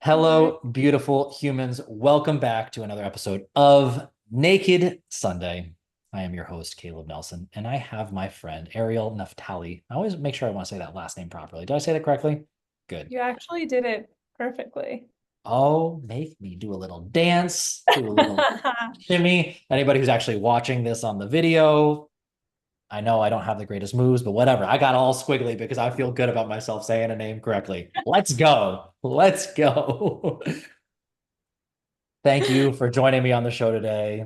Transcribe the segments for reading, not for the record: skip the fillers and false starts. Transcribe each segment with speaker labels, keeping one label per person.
Speaker 1: Hello, beautiful humans. Welcome back to another episode of Naked Sunday. I am your host, Caleb Nelson, and I have my friend, Ariel Naftali. I always make sure I want to say that last name properly. Did I say that correctly? Good.
Speaker 2: You actually did it perfectly.
Speaker 1: Oh, make me do a little dance, do a little shimmy. Anybody who's actually watching this on the video, I know I don't have the greatest moves, but whatever. I got all squiggly because I feel good about myself saying a name correctly. Let's go. Let's go. Thank you for joining me on the show today.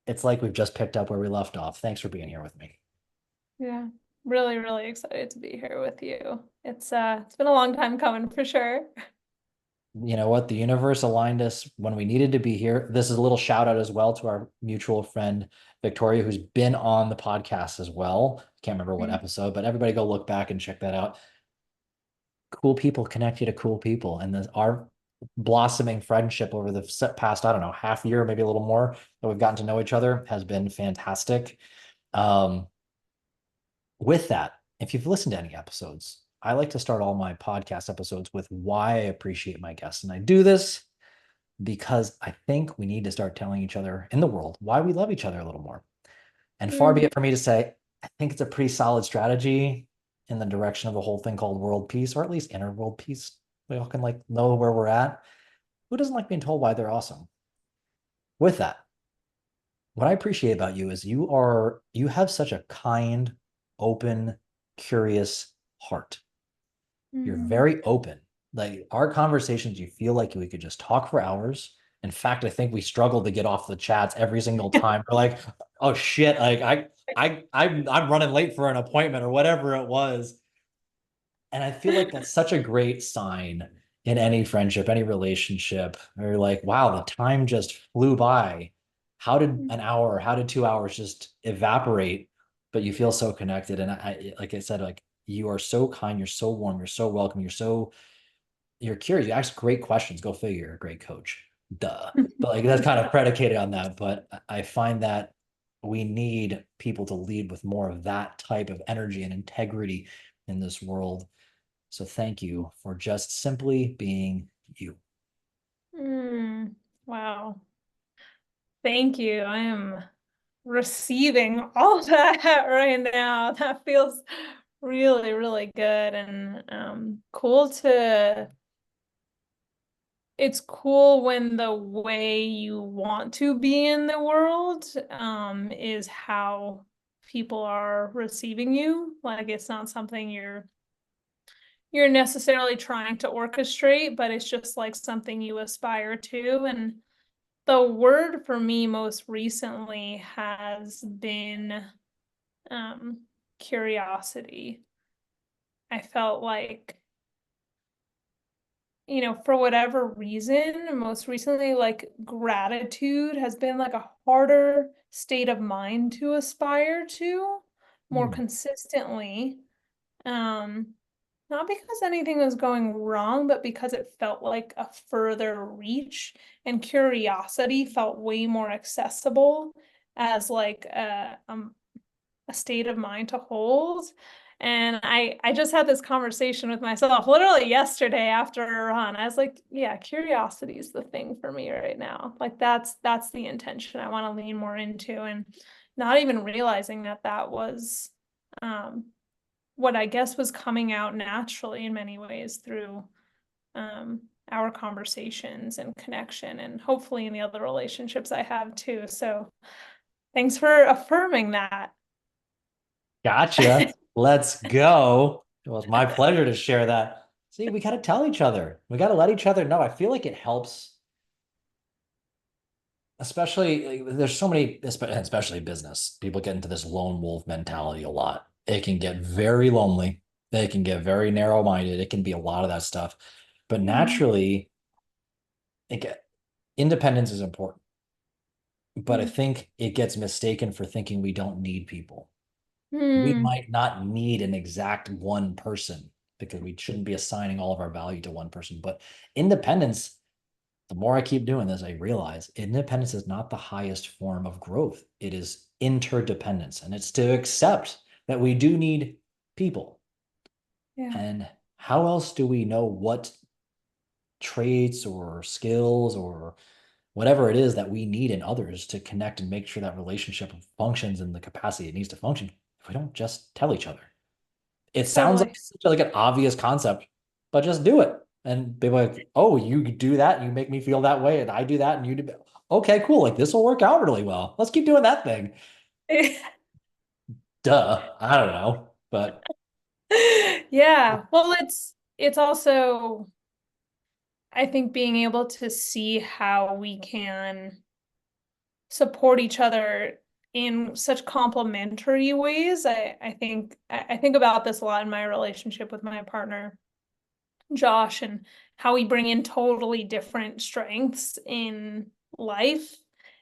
Speaker 1: It's like we've just picked up where we left off. Thanks for being here with me.
Speaker 2: Yeah, really, really excited to be here with you. It's been a long time coming for sure.
Speaker 1: You know what? The universe aligned us when we needed to be here. This is a little shout out as well to our mutual friend, Victoria, who's been on the podcast as well. Can't remember what
Speaker 2: Mm.
Speaker 1: episode, but everybody go look back and check that out. Cool people connect you to cool people. And our blossoming friendship over the past, I don't know, half year, maybe a little more that we've gotten to know each other has been fantastic. Um, with that, if you've listened to any episodes, I like to start all my podcast episodes with why I appreciate my guests. And I do this because I think we need to start telling each other in the world why we love each other a little more. And far be
Speaker 2: Mm.
Speaker 1: it for me to say, I think it's a pretty solid strategy in the direction of a whole thing called world peace, or at least inner world peace. We all can like know where we're at. Who doesn't like being told why they're awesome? With that, what I appreciate about you is you have such a kind, open, curious heart. You're
Speaker 2: Mm.
Speaker 1: very open. Like our conversations, you feel like we could just talk for hours. In fact, I think we struggle to get off the chats every single time. We're like, oh shit, like I'm running late for an appointment or whatever it was. And I feel like that's such a great sign in any friendship, any relationship. Where you're like, wow, the time just flew by. How did an hour, how did 2 hours just evaporate? But you feel so connected. And like I said, like you are so kind, you're so warm, you're so welcome, you're curious. You ask great questions. Go figure, you're a great coach. Duh. But like that's kind of predicated on that. But I find that we need people to lead with more of that type of energy and integrity in this world. So thank you for just simply being you.
Speaker 2: Mm. Wow. Thank you. I am receiving all that right now. That feels really, really good and cool to it's cool when the way you want to be in the world is how people are receiving you. Like it's not something you're necessarily trying to orchestrate, but it's just like something you aspire to. And the word for me most recently has been um, curiosity. I felt like for whatever reason, most recently, like gratitude has been like a harder state of mind to aspire to more
Speaker 1: Hmm.
Speaker 2: consistently. Um, Not because anything was going wrong, but because it felt like a further reach and curiosity felt way more accessible as like a state of mind to hold. And I just had this conversation with myself literally yesterday after a run. I was like, yeah, curiosity is the thing for me right now. Like that's the intention I want to lean more into, and not even realizing that that was um what I guess was coming out naturally in many ways through our conversations and connection, and hopefully in the other relationships I have too. So thanks for affirming that.
Speaker 1: Gotcha. Let's go. It was my pleasure to share that. See, we got to tell each other. We got to let each other know. I feel like it helps, especially there's so many, especially business. People get into this lone wolf mentality a lot. It can get very lonely. They can get very narrow-minded. It can be a lot of that stuff. But
Speaker 2: Mhm.
Speaker 1: naturally, independence is important. But I think it gets mistaken for thinking we don't need people. We
Speaker 2: Mm.
Speaker 1: might not need an exact one person because we shouldn't be assigning all of our value to one person. But independence, the more I keep doing this, I realize independence is not the highest form of growth. It is interdependence. And it's to accept that we do need people.
Speaker 2: Yeah.
Speaker 1: And how else do we know what traits or skills or whatever it is that we need in others to connect and make sure that relationship functions in the capacity it needs to function if we don't just tell each other. It sounds like
Speaker 2: Totally.
Speaker 1: such like an obvious concept, but just do it. And be like, oh, you do that, and you make me feel that way, and I do that, and you do. Okay, cool. Like this will work out really well. Let's keep doing that thing. Duh. I don't know, but
Speaker 2: Yeah. Well, it's also, I think, being able to see how we can support each other in such complementary ways. I think about this a lot in my relationship with my partner, Josh, and how we bring in totally different strengths in life.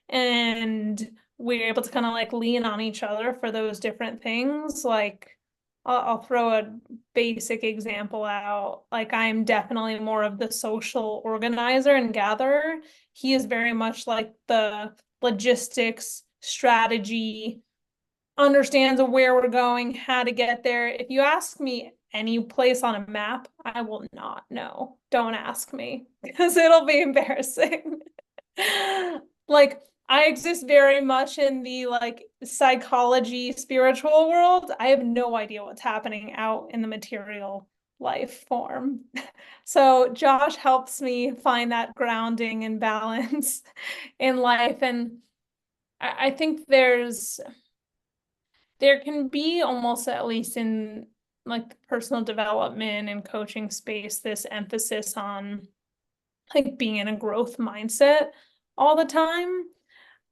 Speaker 2: And we're able to kind of like lean on each other for those different things. Like, I'll throw a basic example out. Like, I'm definitely more of the social organizer and gatherer. He is very much like the logistics, strategy, understands where we're going, how to get there. If you ask me any place on a map, I will not know. Don't ask me because it'll be embarrassing. Like, I exist very much in the like psychology, spiritual world. I have no idea what's happening out in the material life form. So Josh helps me find that grounding and balance in life. And I think there can be almost, at least in like the personal development and coaching space, this emphasis on like being in a growth mindset all the time.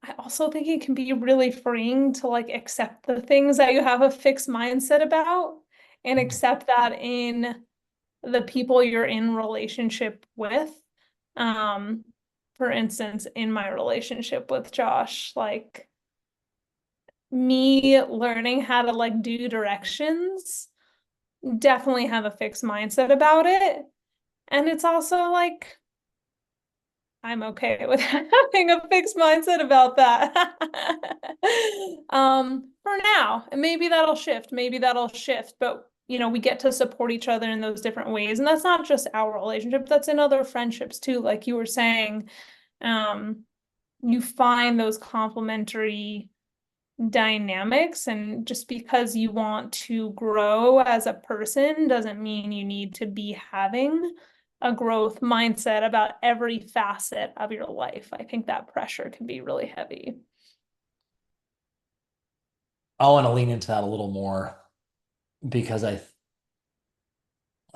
Speaker 2: I also think it can be really freeing to like accept the things that you have a fixed mindset about and accept that in the people you're in relationship with. Um, for instance, in my relationship with Josh, like me learning how to like do directions, definitely have a fixed mindset about it. And it's also like I'm okay with having a fixed mindset about that. For now, and maybe that'll shift, but we get to support each other in those different ways. And that's not just our relationship, that's in other friendships too. Like you were saying, um, you find those complementary dynamics, and just because you want to grow as a person doesn't mean you need to be having a growth mindset about every facet of your life. I think that pressure can be really heavy.
Speaker 1: I want to lean into that a little more because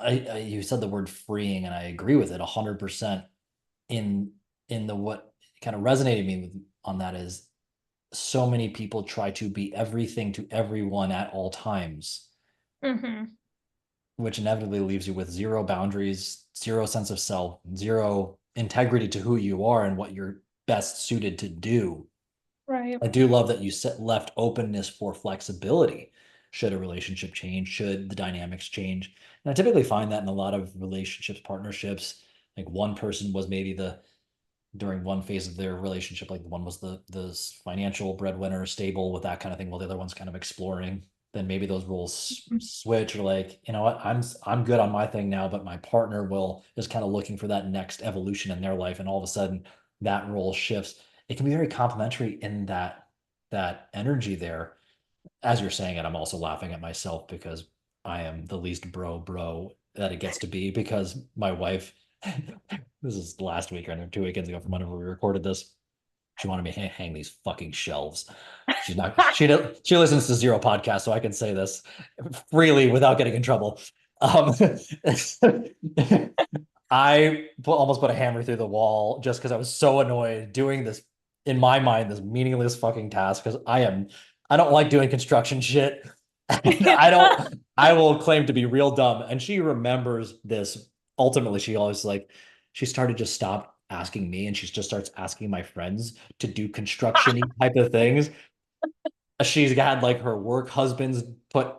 Speaker 1: you said the word freeing, and I agree with it 100%. In the what kind of resonated me with on that is so many people try to be everything to everyone at all times,
Speaker 2: Mm-hmm.
Speaker 1: which inevitably leaves you with zero boundaries, zero sense of self, zero integrity to who you are and what you're best suited to do.
Speaker 2: Right.
Speaker 1: I do love that you left openness for flexibility. Should a relationship change? Should the dynamics change? And I typically find that in a lot of relationships, partnerships, like one person was maybe the during one phase of their relationship, like one was the financial breadwinner, stable with that kind of thing, while the other one's kind of exploring. Then maybe those roles switch, or like, you know what, I'm good on my thing now, but my partner will is kind of looking for that next evolution in their life, and all of a sudden that role shifts. It can be very complimentary in that energy there. As you're saying it, I'm also laughing at myself because I am the least bro that it gets to be because my wife, this is last week or 2 weekends ago from whenever we recorded this. She wanted me to hang these fucking shelves. She's not, she listens to zero podcasts, so I can say this freely without getting in trouble. Um, I almost put a hammer through the wall just because I was so annoyed doing this, in my mind, this meaningless fucking task because I don't like doing construction shit. And I will claim to be real dumb. And she remembers this. Ultimately, she always like, she started just stop asking me and she just starts asking my friends to do construction type of things. She's had like her work husbands put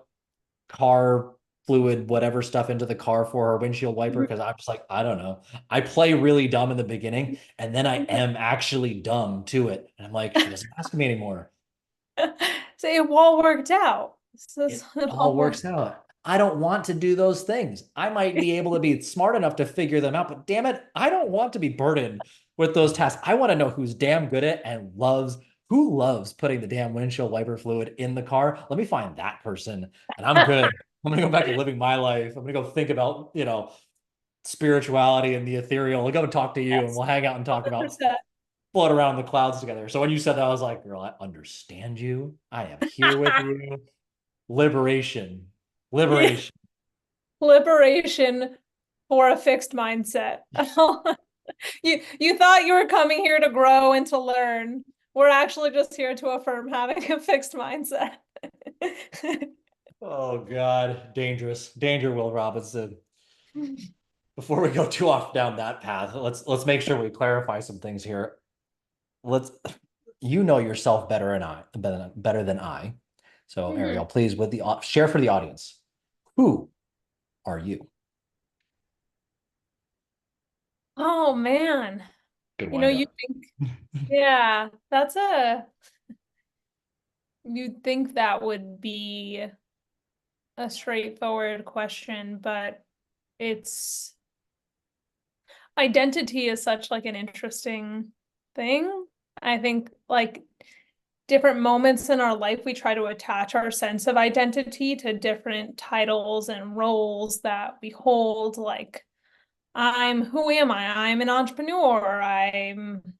Speaker 1: car fluid, whatever stuff into the car for her windshield wiper because I'm just like, I don't know. I play really dumb in the beginning and then I am actually dumb to it. And I'm like, she doesn't ask me anymore.
Speaker 2: So it all worked out. So
Speaker 1: It
Speaker 2: it
Speaker 1: all
Speaker 2: all worked.
Speaker 1: works out. I don't want to do those things. I might be able to be smart enough to figure them out, but damn it, I don't want to be burdened with those tasks. I want to know who's damn good at and loves who loves putting the damn windshield wiper fluid in the car. Let me find that person and I'm good. I'm gonna go back to living my life. I'm gonna go think about, spirituality and the ethereal. I'll go and talk to you and
Speaker 2: Yes,
Speaker 1: we'll hang out and talk about
Speaker 2: 100%.
Speaker 1: float around the clouds together. So when you said that, I was like, girl, I understand you. I am here with you. Liberation.
Speaker 2: Yeah.
Speaker 1: Liberation.
Speaker 2: Liberation for a fixed mindset. You thought you were coming here to grow and to learn. We're actually just here to affirm having a fixed mindset.
Speaker 1: Oh God, dangerous. Danger, Will Robinson. Before we go too off down that path, let's make sure we clarify some things here. Let's you know yourself better than I. So Ariel,
Speaker 2: Mhm.
Speaker 1: please with the share for the audience. Who are you?
Speaker 2: Oh man.
Speaker 1: Good
Speaker 2: You know,
Speaker 1: wind
Speaker 2: you
Speaker 1: up.
Speaker 2: think, yeah, that's a, you'd think that would be a straightforward question, but it's identity is such like an interesting thing. I think like different moments in our life, we try to attach our sense of identity to different titles and roles that we hold. Like, who am I? I'm an entrepreneur.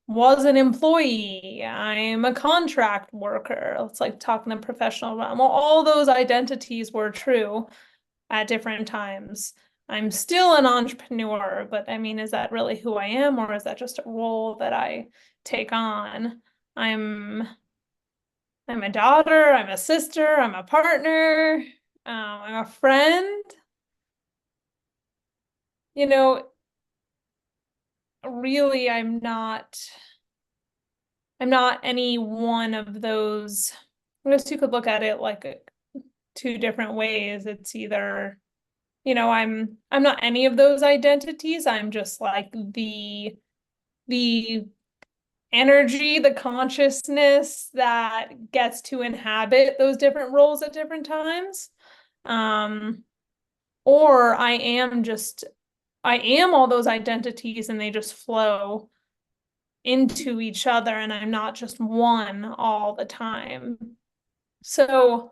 Speaker 2: Was an employee. I'm a contract worker. It's like talking the professional realm. Well, all those identities were true at different times. I'm still an entrepreneur, but I mean, is that really who I am, or is that just a role that I take on? I'm I'm a daughter, I'm a sister, I'm a partner, I'm a friend. You know, really, I'm not any one of those. I guess you could look at it like two different ways. It's either, I'm not any of those identities. I'm just like the energy, the consciousness that gets to inhabit those different roles at different times. Um, or I am all those identities and they just flow into each other and I'm not just one all the time. So,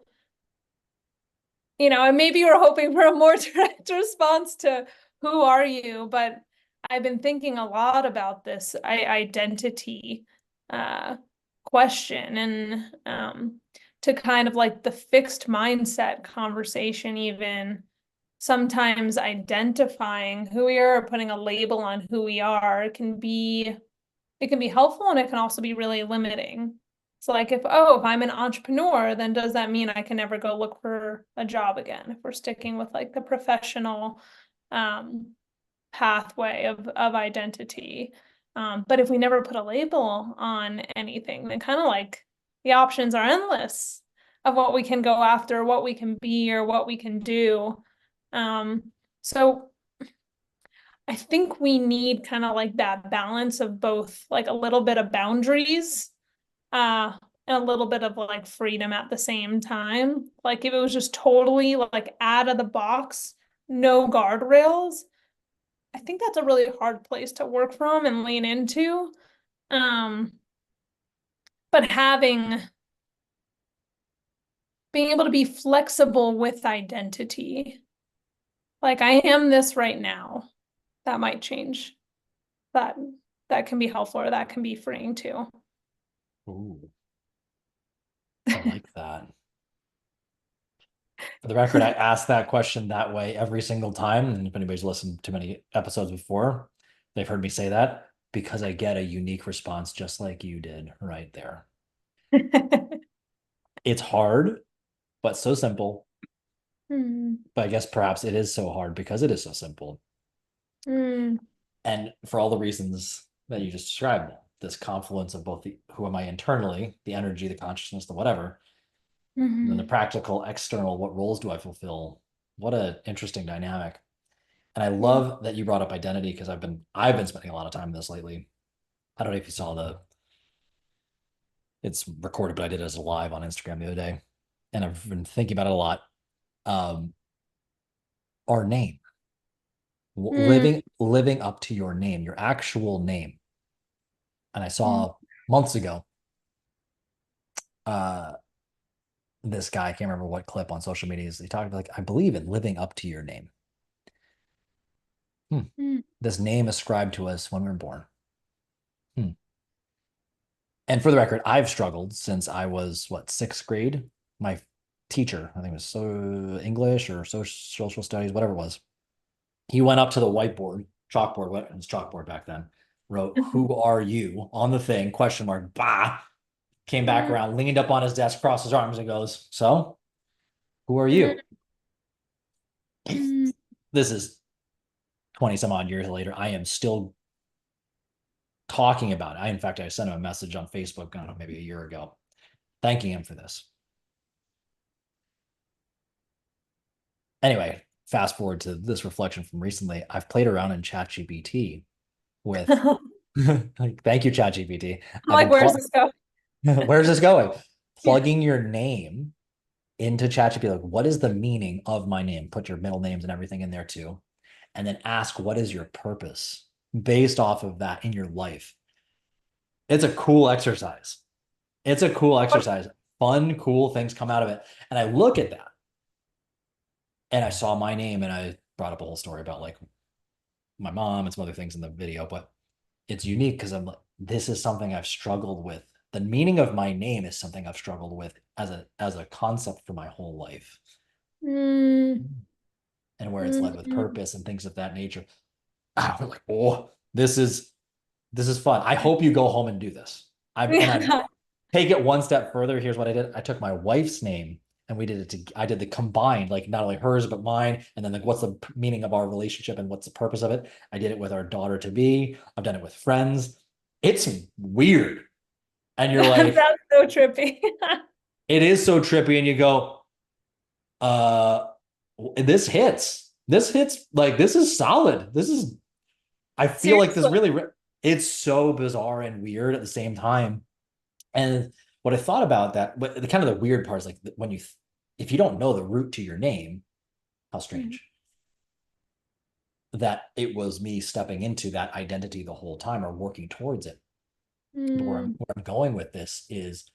Speaker 2: and maybe you're hoping for a more direct response to who are you, but I've been thinking a lot about this identity uh, question and to kind of like the fixed mindset conversation, even sometimes identifying who we are, or putting a label on who we are it can be helpful and it can also be really limiting. So like if I'm an entrepreneur, then does that mean I can never go look for a job again? If we're sticking with like the professional um, pathway of identity. But if we never put a label on anything, then kind of like the options are endless of what we can go after, what we can be, or what we can do. Um, so I think we need kind of like that balance of both like a little bit of boundaries, uh, and a little bit of like freedom at the same time. Like if it was just totally like out of the box, no guardrails, I think that's a really hard place to work from and lean into. Um, but being able to be flexible with identity, like I am this right now, that might change. That that can be helpful or that can be freeing too.
Speaker 1: Ooh, I like that. For the record, I asked that question that way every single time. And if anybody's listened to many episodes before, they've heard me say that because I get a unique response just like you did right there. It's hard, but so simple.
Speaker 2: Hmm.
Speaker 1: But I guess perhaps it is so hard because it is so simple.
Speaker 2: Hmm.
Speaker 1: And for all the reasons that you just described, this confluence of both the who am I internally, the energy, the consciousness, the whatever, and then the
Speaker 2: Mhm.
Speaker 1: practical, external, what roles do I fulfill? What an interesting dynamic. And I
Speaker 2: Yeah.
Speaker 1: love that you brought up identity because I've been spending a lot of time in this lately. I don't know if you saw it's recorded, but I did it as a live on Instagram the other day. And I've been thinking about it a lot. Um, our name,
Speaker 2: Mm,
Speaker 1: living up to your name, your actual name. And I
Speaker 2: mm,
Speaker 1: saw months ago, uh, this guy, I can't remember what clip on social media is. He talked about like, I believe in living up to your name. Hmm.
Speaker 2: mm,
Speaker 1: This name ascribed to us when we were born. Hmm. And for the record, I've struggled since I was what, sixth grade. My teacher, I think it was so English or social studies, whatever it was. He went up to the whiteboard, chalkboard, what it was chalkboard back then, wrote, "Who are you?" on the thing, question mark, bah, came back
Speaker 2: mm,
Speaker 1: around, leaned up on his desk, crossed his arms, and goes, "So, who are
Speaker 2: mm,
Speaker 1: you?"
Speaker 2: mm.
Speaker 1: This is 20 some odd years later. I am still talking about it. In fact, I sent him a message on Facebook, I don't know, maybe a year ago, thanking him for this. Anyway, fast forward to this reflection from recently. I've played around in ChatGPT with,
Speaker 2: I'm
Speaker 1: like, thank you, ChatGPT. I've
Speaker 2: like,
Speaker 1: been
Speaker 2: where's this going?
Speaker 1: where's this going?
Speaker 2: Yeah.
Speaker 1: Plugging your name into ChatGPT, like, what is the meaning of my name? Put your middle names and everything in there too. And then ask, what is your purpose based off of that in your life? It's a cool exercise. It's a cool exercise. Fun, cool things come out of it. And I look at that and I saw my name and I brought up a whole story about like my mom and some other things in the video, but it's unique because I'm like, this is something I've struggled with. The meaning of my name is something I've struggled with as a concept for my whole life,
Speaker 2: Mm,
Speaker 1: and where it's led with
Speaker 2: mm,
Speaker 1: purpose and things of that nature. I'm like, oh, this is fun. I hope you go home and do this. I
Speaker 2: yeah.
Speaker 1: take it one step further. Here's what I did. I took my wife's name and we did it to, I did the combined, like not only hers, but mine. And then like, what's the meaning of our relationship and what's the purpose of it? I did it with our daughter to be. I've done it with friends. It's weird. And you're
Speaker 2: That's
Speaker 1: like,
Speaker 2: so trippy.
Speaker 1: it is so trippy. And you go, uh, this hits. This hits like this is solid. This is, I feel like this
Speaker 2: Seriously.
Speaker 1: really, it's so bizarre and weird at the same time. And what I thought about that, but the kind of the weird part is like when you, if you don't know the root to your name, how
Speaker 2: Mm,
Speaker 1: strange that it was me stepping into that identity the whole time or working towards it. But
Speaker 2: mm,
Speaker 1: where I'm going with this is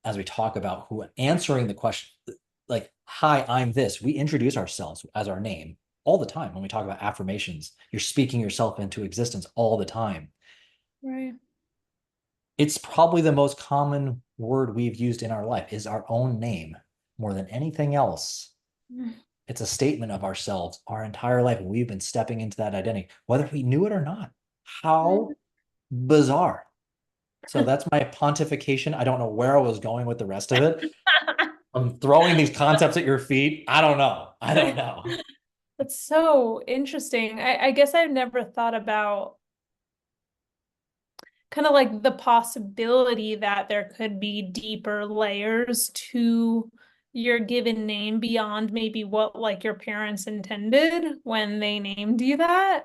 Speaker 1: as we talk about who answering the question, like, hi, I'm this, we introduce ourselves as our name all the time. When we talk about affirmations, you're speaking yourself into existence all the time.
Speaker 2: right.
Speaker 1: It's probably the most common word we've used in our life is our own name more than anything else.
Speaker 2: Mm,
Speaker 1: It's a statement of ourselves our entire life. And we've been stepping into that identity, whether we knew it or not.
Speaker 2: mm.
Speaker 1: How bizarre. So that's my pontification. I don't know where I was going with the rest of it. I'm throwing these concepts at your feet. I don't know. I don't know.
Speaker 2: That's so interesting. I guess I've never thought about kind of like the possibility that there could be deeper layers to your given name beyond maybe what like your parents intended when they named you that.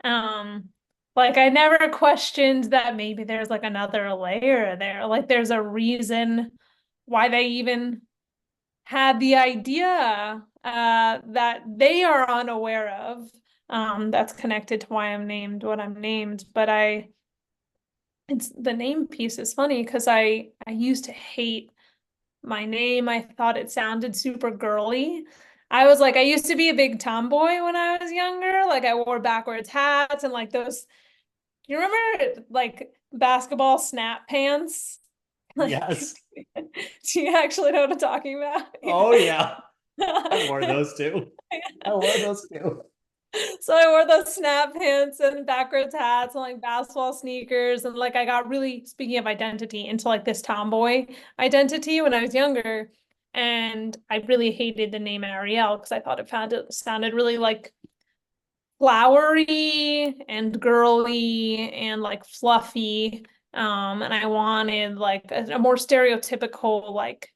Speaker 2: Um, like I never questioned that maybe there's like another layer there. Like there's a reason why they even had the idea that they are unaware of. That's connected to why I'm named what I'm named. But it's the name piece is funny because I used to hate my name. I thought it sounded super girly. I was like, I used to be a big tomboy when I was younger. Like I wore backwards hats and like those, you remember like basketball snap pants? Like,
Speaker 1: Yes.
Speaker 2: do you actually know what I'm talking about?
Speaker 1: Oh, yeah. I wore
Speaker 2: Yeah.
Speaker 1: those too. I wore those too.
Speaker 2: So I wore those snap pants and backwards hats and like basketball sneakers. And like I got really, speaking of identity, into like this tomboy identity when I was younger. And I really hated the name Ariel because I thought it sounded really like flowery and girly and like fluffy. And I wanted like a more stereotypical, like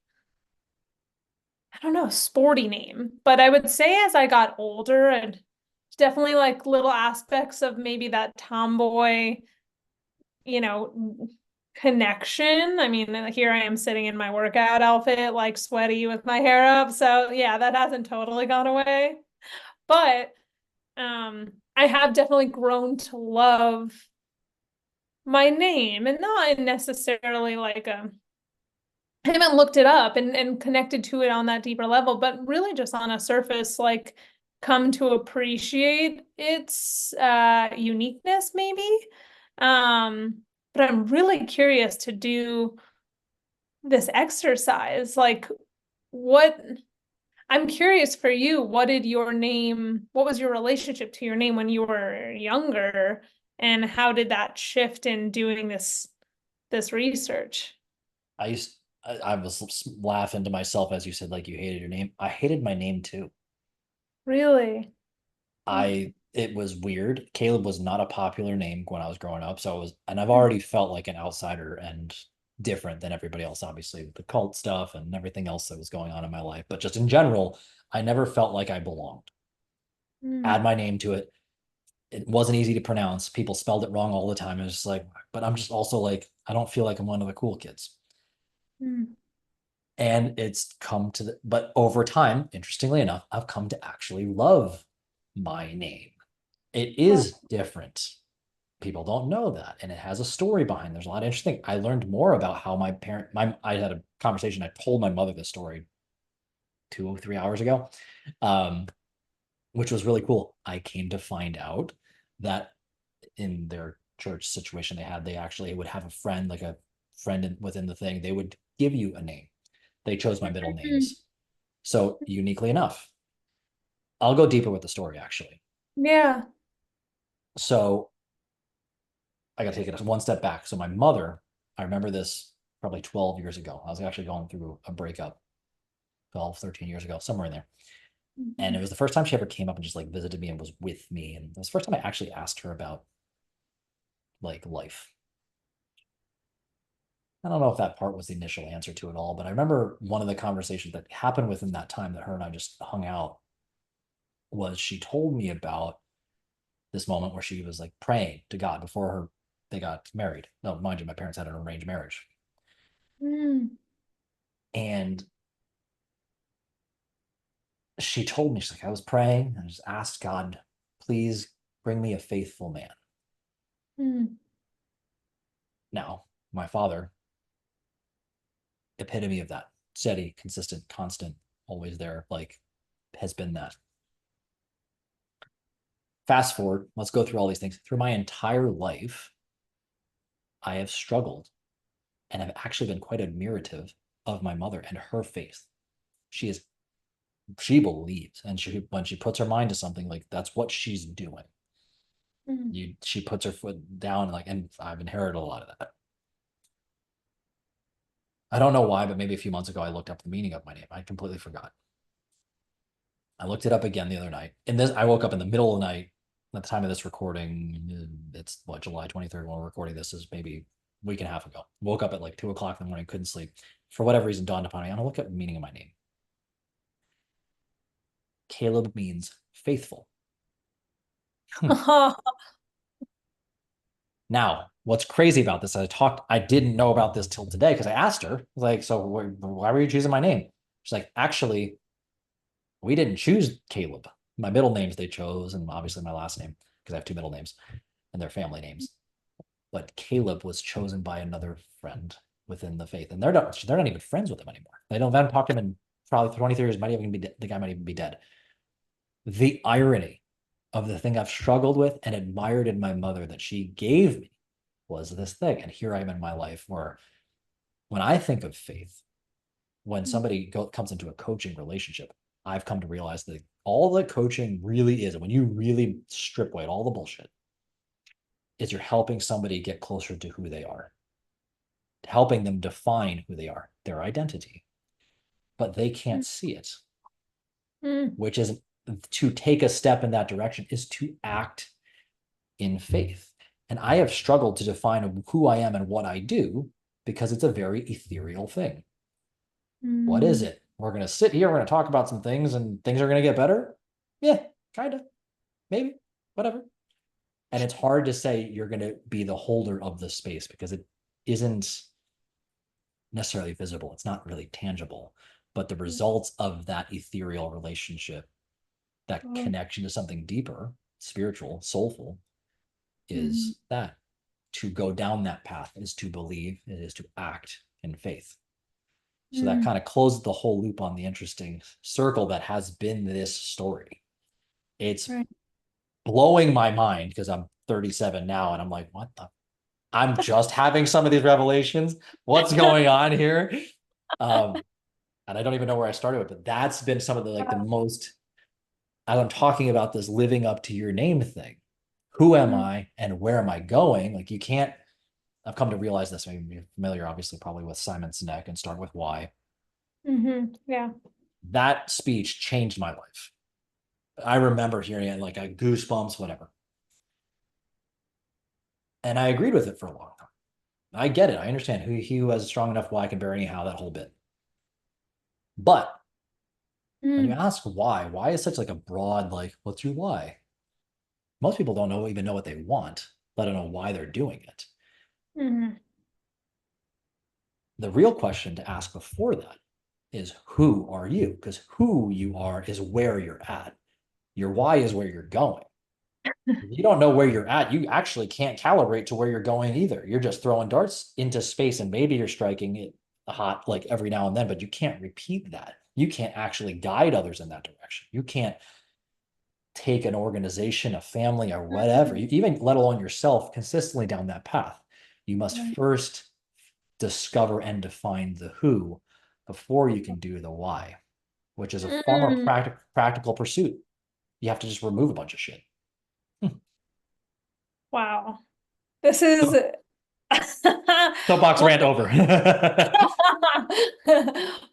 Speaker 2: I don't know, sporty name. But I would say as I got older and definitely like little aspects of maybe that tomboy, you know, connection. I mean, here I am sitting in my workout outfit, like sweaty with my hair up. So yeah, that hasn't totally gone away. But I have definitely grown to love my name, and not in necessarily like a I haven't looked it up and connected to it on that deeper level, but really just on a surface, like come to appreciate its uniqueness, maybe. Um, but I'm really curious to do this exercise. Like, what I'm curious for you, what was your relationship to your name when you were younger, and how did that shift in doing this research?
Speaker 1: I was laughing to myself as you said, like you hated your name. I hated my name too.
Speaker 2: Really?
Speaker 1: It was weird. Caleb was not a popular name when I was growing up. So and I've
Speaker 2: Mm,
Speaker 1: already felt like an outsider and different than everybody else, obviously, with the cult stuff and everything else that was going on in my life. But just in general, I never felt like I belonged. Add
Speaker 2: mm,
Speaker 1: my name to it. It wasn't easy to pronounce. People spelled it wrong all the time. It was just like, but I'm just also like, I don't feel like I'm one of the cool kids.
Speaker 2: mm.
Speaker 1: And it's come to but over time, interestingly enough, I've come to actually love my name. It
Speaker 2: Well,
Speaker 1: is different. People don't know that, and it has a story behind. There's a lot of interesting. I learned more about how I had a conversation. I told my mother this story 2 or 3 hours ago, um, which was really cool. I came to find out that in their church situation they actually would have a friend, like a friend within the thing. They would give you a name. They chose my middle
Speaker 2: mm,
Speaker 1: names. So uniquely enough, I'll go deeper with the story actually.
Speaker 2: yeah.
Speaker 1: So I got to take it one step back. So my mother, I remember this probably 12 years ago. I was actually going through a breakup 12, 13 years ago, somewhere in there. And it
Speaker 2: Mhm.
Speaker 1: was the first time she ever came up and just like visited me and was with me. And it was the first time I actually asked her about like life. I don't know if that part was the initial answer to it all, but I remember one of the conversations that happened within that time that her and I just hung out was she told me about this moment where she was like praying to God before they got married. No, mind you, my parents had an arranged marriage.
Speaker 2: Mm,
Speaker 1: And she told me, she's like, I was praying and I just asked God, please bring me a faithful man.
Speaker 2: mm,
Speaker 1: Now, my father, epitome of that, steady, consistent, constant, always there, like has been that. Fast forward, let's go through all these things. Through my entire life, I have struggled and have actually been quite admirative of my mother and her faith. She is she believes, and when she puts her mind to something, like that's what she's doing.
Speaker 2: mm.
Speaker 1: She puts her foot down, like, and I've inherited a lot of that. I don't know why, but maybe a few months ago I looked up the meaning of my name. I completely forgot. I looked it up again the other night. And this, I woke up in the middle of the night at the time of this recording. It's what, July 23rd when we're recording this is maybe a week and a half ago. Woke up at like 2 o'clock in the morning, couldn't sleep. For whatever reason, dawned upon me. I'm gonna look up the meaning of my name. Caleb means faithful. Now, what's crazy about this? I didn't know about this till today because I asked her, like, so why were you choosing my name? She's like, actually, we didn't choose Caleb. My middle names they chose, and obviously my last name, because I have two middle names and they're family names. But Caleb was chosen by another friend within the faith, and they're not even friends with him anymore. They don't haven't talked to him in probably 23 years. Might even be the guy might even be dead. The irony of the thing I've struggled with and admired in my mother that she gave me was this thing, and here I am in my life where when I think of faith, when somebody comes into a coaching relationship, I've come to realize that all that coaching really is, when you really strip away all the bullshit, is you're helping somebody get closer to who they are, helping them define who they are, their identity, but they can't see it,
Speaker 2: Mm,
Speaker 1: which is to take a step in that direction is to act in faith. And I have struggled to define who I am and what I do because it's a very ethereal thing. What is
Speaker 2: mm,
Speaker 1: it? We're going to sit here, we're going to talk about some things and things are going to get better. Yeah, kind of, maybe, whatever. And it's hard to say you're going to be the holder of the space because it isn't necessarily visible. It's not really tangible, but the results of that ethereal relationship that connection to something deeper, spiritual, soulful,
Speaker 2: Mm-hmm.
Speaker 1: is that to go down that path is to believe, it is to act in faith. So that kind of closes the whole loop on the interesting circle that has been this story. It's
Speaker 2: Right.
Speaker 1: blowing my mind because I'm 37 now and I'm like, what the? I'm just having some of these revelations. What's going on here? Um, and I don't even know where I started with, but that's been some of the like the most, as I'm talking about this living up to your name thing. Who am I and where am I going? Like you can't, I've come to realize this. Maybe you're familiar, obviously, probably with Simon Sinek and Start with Why.
Speaker 2: Yeah.
Speaker 1: That speech changed my life. I remember hearing it like a goosebumps, whatever. And I agreed with it for a long time. I get it. I understand who has a strong enough why can bear anyhow, that whole bit. But when you
Speaker 2: Mm-hmm.
Speaker 1: ask why is such like a broad, like, what's your why? Most people don't know even know what they want, let alone why they're doing it. The real question to ask before that is who are you? Because who you are is where you're at. Your why is where you're going. If you don't know where you're at, you actually can't calibrate to where you're going either. You're just throwing darts into space and maybe you're striking it hot like every now and then, but you can't repeat that. You can't actually guide others in that direction. You can't take an organization, a family, or whatever, you, even let alone yourself, consistently down that path. You must
Speaker 2: Right.
Speaker 1: first discover and define the who before you can do the why, which is a far more
Speaker 2: Mm.
Speaker 1: practical pursuit. You have to just remove a bunch of shit.
Speaker 2: Wow. This is
Speaker 1: Soapbox
Speaker 2: well,
Speaker 1: rant over.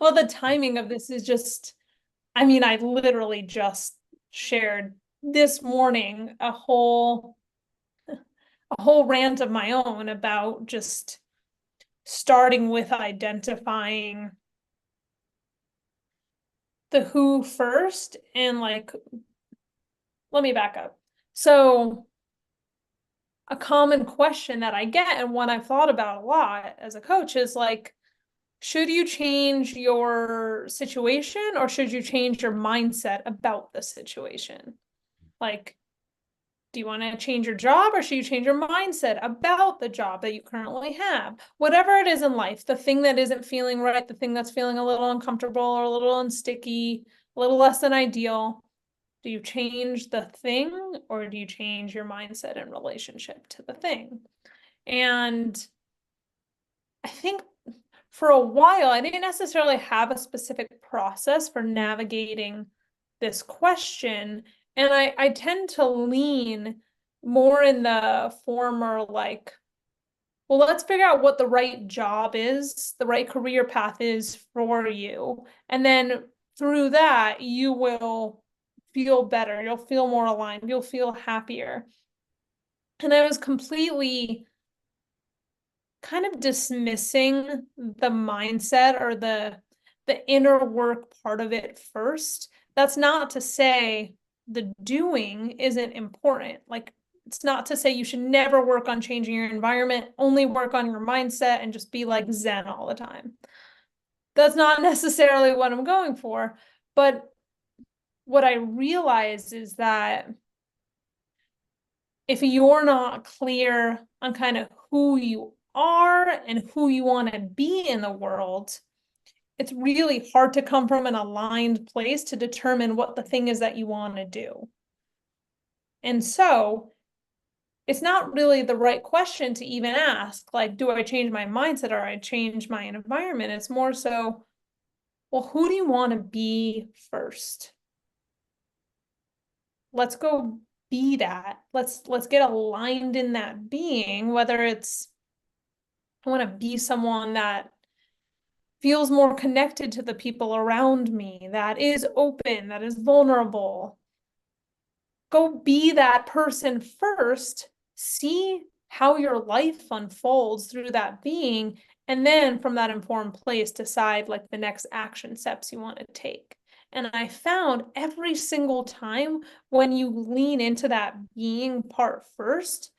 Speaker 2: well, the timing of this is just, I mean, I literally just shared this morning a whole rant of my own about just starting with identifying the who first and like, let me back up. So a common question that I get and one I've thought about a lot as a coach is like, should you change your situation or should you change your mindset about the situation? Like, do you want to change your job or should you change your mindset about the job that you currently have? Whatever it is in life, the thing that isn't feeling right, the thing that's feeling a little uncomfortable or a little unsticky, a little less than ideal. Do you change the thing or do you change your mindset in relationship to the thing? And I think for a while, I didn't necessarily have a specific process for navigating this question. And I tend to lean more in the former, like, well, let's figure out what the right job is, the right career path is for you. And then through that, you will feel better. You'll feel more aligned. You'll feel happier. And I was completely kind of dismissing the mindset or the inner work part of it first. That's not to say the doing isn't important. Like it's not to say you should never work on changing your environment, only work on your mindset and just be like Zen all the time. That's not necessarily what I'm going for. But what I realized is that if you're not clear on kind of who you are and who you want to be in the world, it's really hard to come from an aligned place to determine what the thing is that you want to do. And so it's not really the right question to even ask, like, do I change my mindset or I change my environment? It's more so, well, who do you want to be first? Let's go be that. Let's get aligned in that being, whether it's I want to be someone that feels more connected to the people around me, that is open, that is vulnerable. Go be that person first, see how your life unfolds through that being, and then from that informed place, decide like the next action steps you want to take. And I found every single time when you lean into that being part first,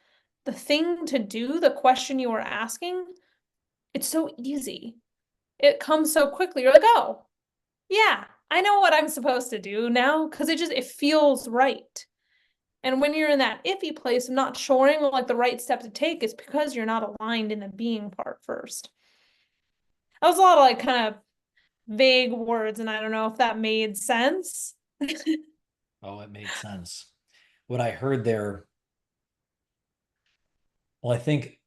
Speaker 2: the thing to do, the question you are asking, it's so easy. It comes so quickly. You're like, oh, yeah, I know what I'm supposed to do now because it feels right. And when you're in that iffy place of not shoring like the right step to take, it's because you're not aligned in the being part first. That was a lot of like kind of vague words, and I don't know if that made sense.
Speaker 1: Oh, it made sense. What I heard there, well, I think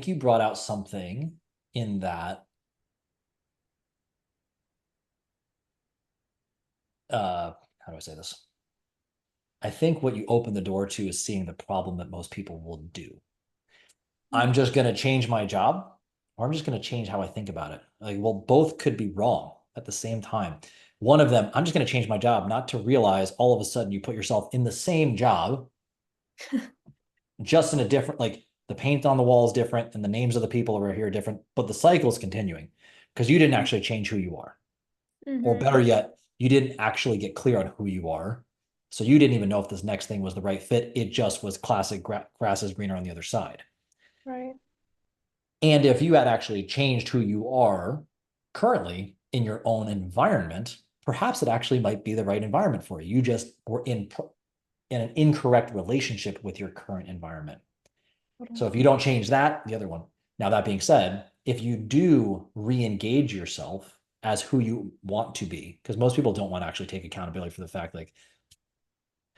Speaker 1: you brought out something in that how do I say this? I think what you open the door to is seeing the problem that most people will do. I'm just going to change my job, or I'm just going to change how I think about it. Like, well, both could be wrong at the same time. One of them, I'm just going to change my job, not to realize all of a sudden you put yourself in the same job, just in a different, like the paint on the wall is different and the names of the people over here are different, but the cycle is continuing because you didn't actually change who you are. Or better
Speaker 2: Mm-hmm.
Speaker 1: yet, you didn't actually get clear on who you are. So you didn't even know if this next thing was the right fit. It just was classic grass is greener on the other side.
Speaker 2: Right.
Speaker 1: And if you had actually changed who you are currently in your own environment, perhaps it actually might be the right environment for you. You just were in an incorrect relationship with your current environment. So
Speaker 2: Totally.
Speaker 1: if you don't change that, the other one. Now, that being said, if you do re-engage yourself as who you want to be, because most people don't want to actually take accountability for the fact like,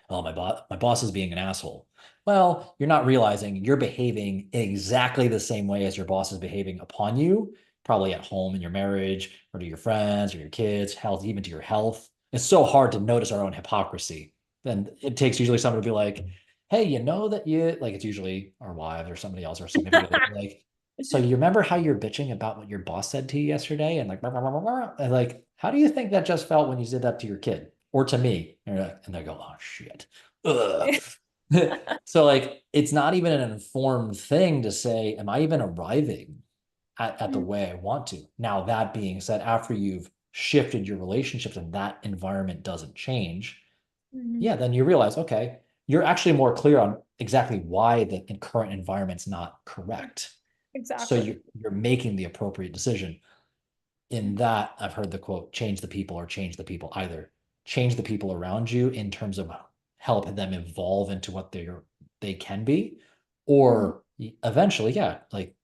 Speaker 1: oh, my boss is being an asshole. Well, you're not realizing you're behaving exactly the same way as your boss is behaving upon you, probably at home in your marriage or to your friends or your kids, health, even to your health. It's so hard to notice our own hypocrisy. And it takes usually someone to be like, hey, you know that you like it's usually our wives or somebody else or significant other, like, so you remember how you're bitching about what your boss said to you yesterday? And like, blah, blah, blah, blah, blah. And like, how do you think that just felt when you did that to your kid or to me? And they go, oh shit. Ugh. So like it's not even an informed thing to say, am I even arriving at the way I want to? Now, that being said, after you've shifted your relationships and that environment doesn't change,
Speaker 2: Mm-hmm.
Speaker 1: yeah, then you realize, okay, you're actually more clear on exactly why the current environment's not correct. So
Speaker 2: Exactly.
Speaker 1: you're making the appropriate decision. In that, I've heard the quote, change the people or change the people. Either change the people around you in terms of help them evolve into what they can be,
Speaker 2: Mm-hmm.
Speaker 1: or eventually, yeah, like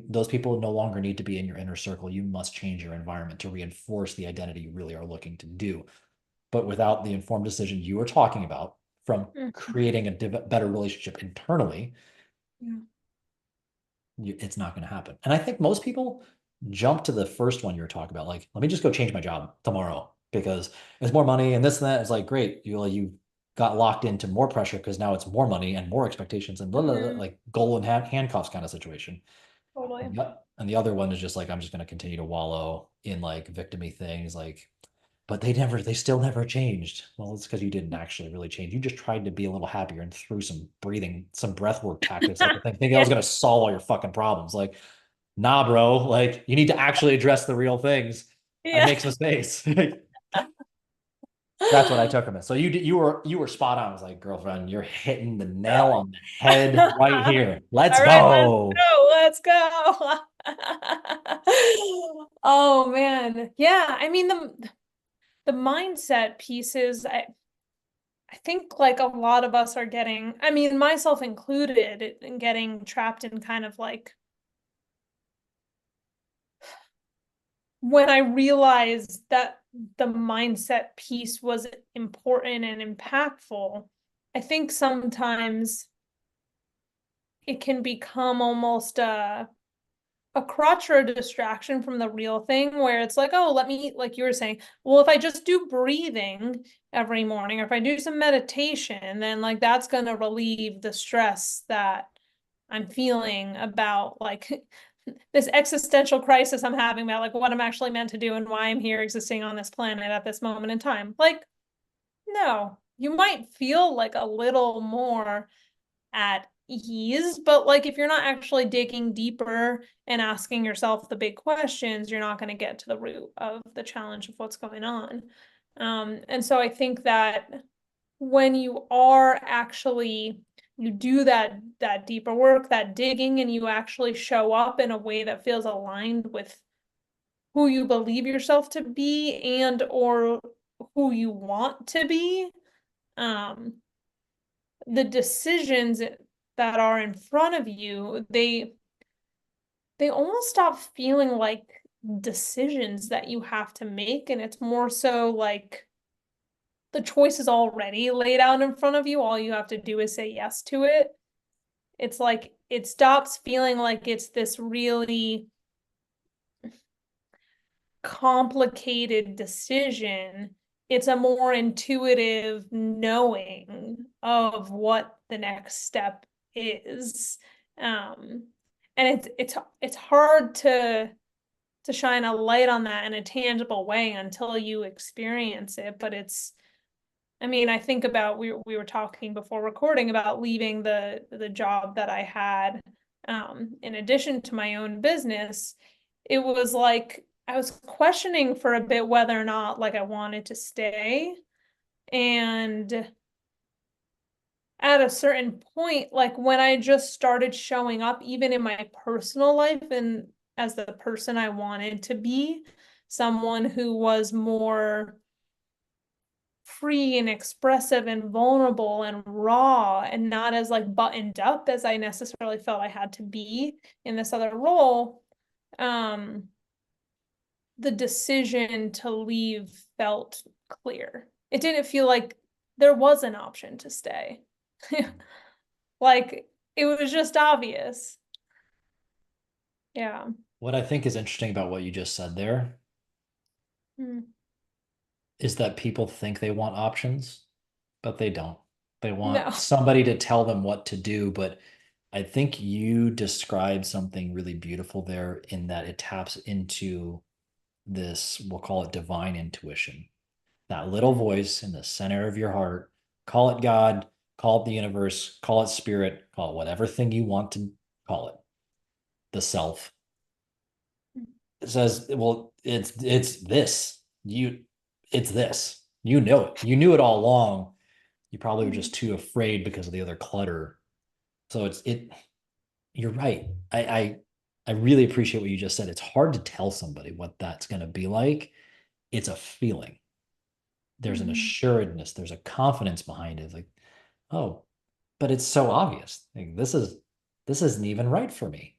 Speaker 1: those people no longer need to be in your inner circle. You must change your environment to reinforce the identity you really are looking to do. But without the informed decision you were talking about from
Speaker 2: Mm-hmm.
Speaker 1: creating a better relationship internally,
Speaker 2: Yeah.
Speaker 1: it's not going to happen. And I think most people jump to the first one you're talking about, like, let me just go change my job tomorrow because it's more money and this and that. It's like, great, you got locked into more pressure because now it's more money and more expectations and blah, blah, blah,
Speaker 2: Mm-hmm.
Speaker 1: like goal and handcuffs kind of situation.
Speaker 2: Totally.
Speaker 1: And the other one is just like, I'm just going to continue to wallow in like victimy things, like, but they still never changed. Well, it's because you didn't actually really change. You just tried to be a little happier and threw some breath work tactics at the thing, thinking I
Speaker 2: Yeah.
Speaker 1: was going to solve all your fucking problems. Like, nah, bro. Like, you need to actually address the real things and
Speaker 2: Yeah.
Speaker 1: make some space. That's what I took from it. So you were spot on. I was like, girlfriend, you're hitting the nail on the head right here. Let's
Speaker 2: All right, let's
Speaker 1: go.
Speaker 2: go. Let's go. Oh man. Yeah, I mean the mindset pieces, I think like a lot of us are getting, I mean, myself included, in getting trapped in kind of like when I realized that the mindset piece was important and impactful, I think sometimes it can become almost a crutch or a distraction from the real thing where it's like, oh, let me, like you were saying, well, if I just do breathing every morning or if I do some meditation, then like that's going to relieve the stress that I'm feeling about like this existential crisis I'm having about like what I'm actually meant to do and why I'm here existing on this planet at this moment in time. Like, no, you might feel like a little more at ease, but like if you're not actually digging deeper and asking yourself the big questions, you're not going to get to the root of the challenge of what's going on. And so I think that when you are actually you do that deeper work, that digging, and you actually show up in a way that feels aligned with who you believe yourself to be and or who you want to be, um, the decisions that are in front of you, they almost stop feeling like decisions that you have to make, and it's more so like the choice is already laid out in front of you. All you have to do is say yes to it. It's like it stops feeling like it's this really complicated decision. It's a more intuitive knowing of what the next step is. And it's hard to shine a light on that in a tangible way until you experience it. But I mean, I think about we were talking before recording about leaving the job that I had, in addition to my own business. It was like I was questioning for a bit whether or not like I wanted to stay. And at a certain point, like when I just started showing up, even in my personal life and as the person I wanted to be, someone who was more free and expressive and vulnerable and raw and not as like buttoned up as I necessarily felt I had to be in this other role, um, the decision to leave felt clear. It didn't feel like there was an option to stay. Like it was just obvious. Yeah.
Speaker 1: What I think is interesting about what you just said there
Speaker 2: Mm.
Speaker 1: is that people think they want options, but they don't. They want
Speaker 2: No.
Speaker 1: somebody to tell them what to do. But I think you described something really beautiful there in that it taps into this, we'll call it divine intuition, that little
Speaker 2: Mm.
Speaker 1: voice in the center of your heart. Call it God, call it the universe, call it spirit, call it whatever thing you want to call it, the self. It says, well, it's this. It's this. You know it. You knew it all along. You probably were
Speaker 2: Mm.
Speaker 1: just too afraid because of the other clutter. So you're right. I really appreciate what you just said. It's hard to tell somebody what that's going to be like. It's a feeling. There's an
Speaker 2: Mm.
Speaker 1: assuredness, there's a confidence behind it. Like, oh, but it's so obvious. Like, this isn't even right for me.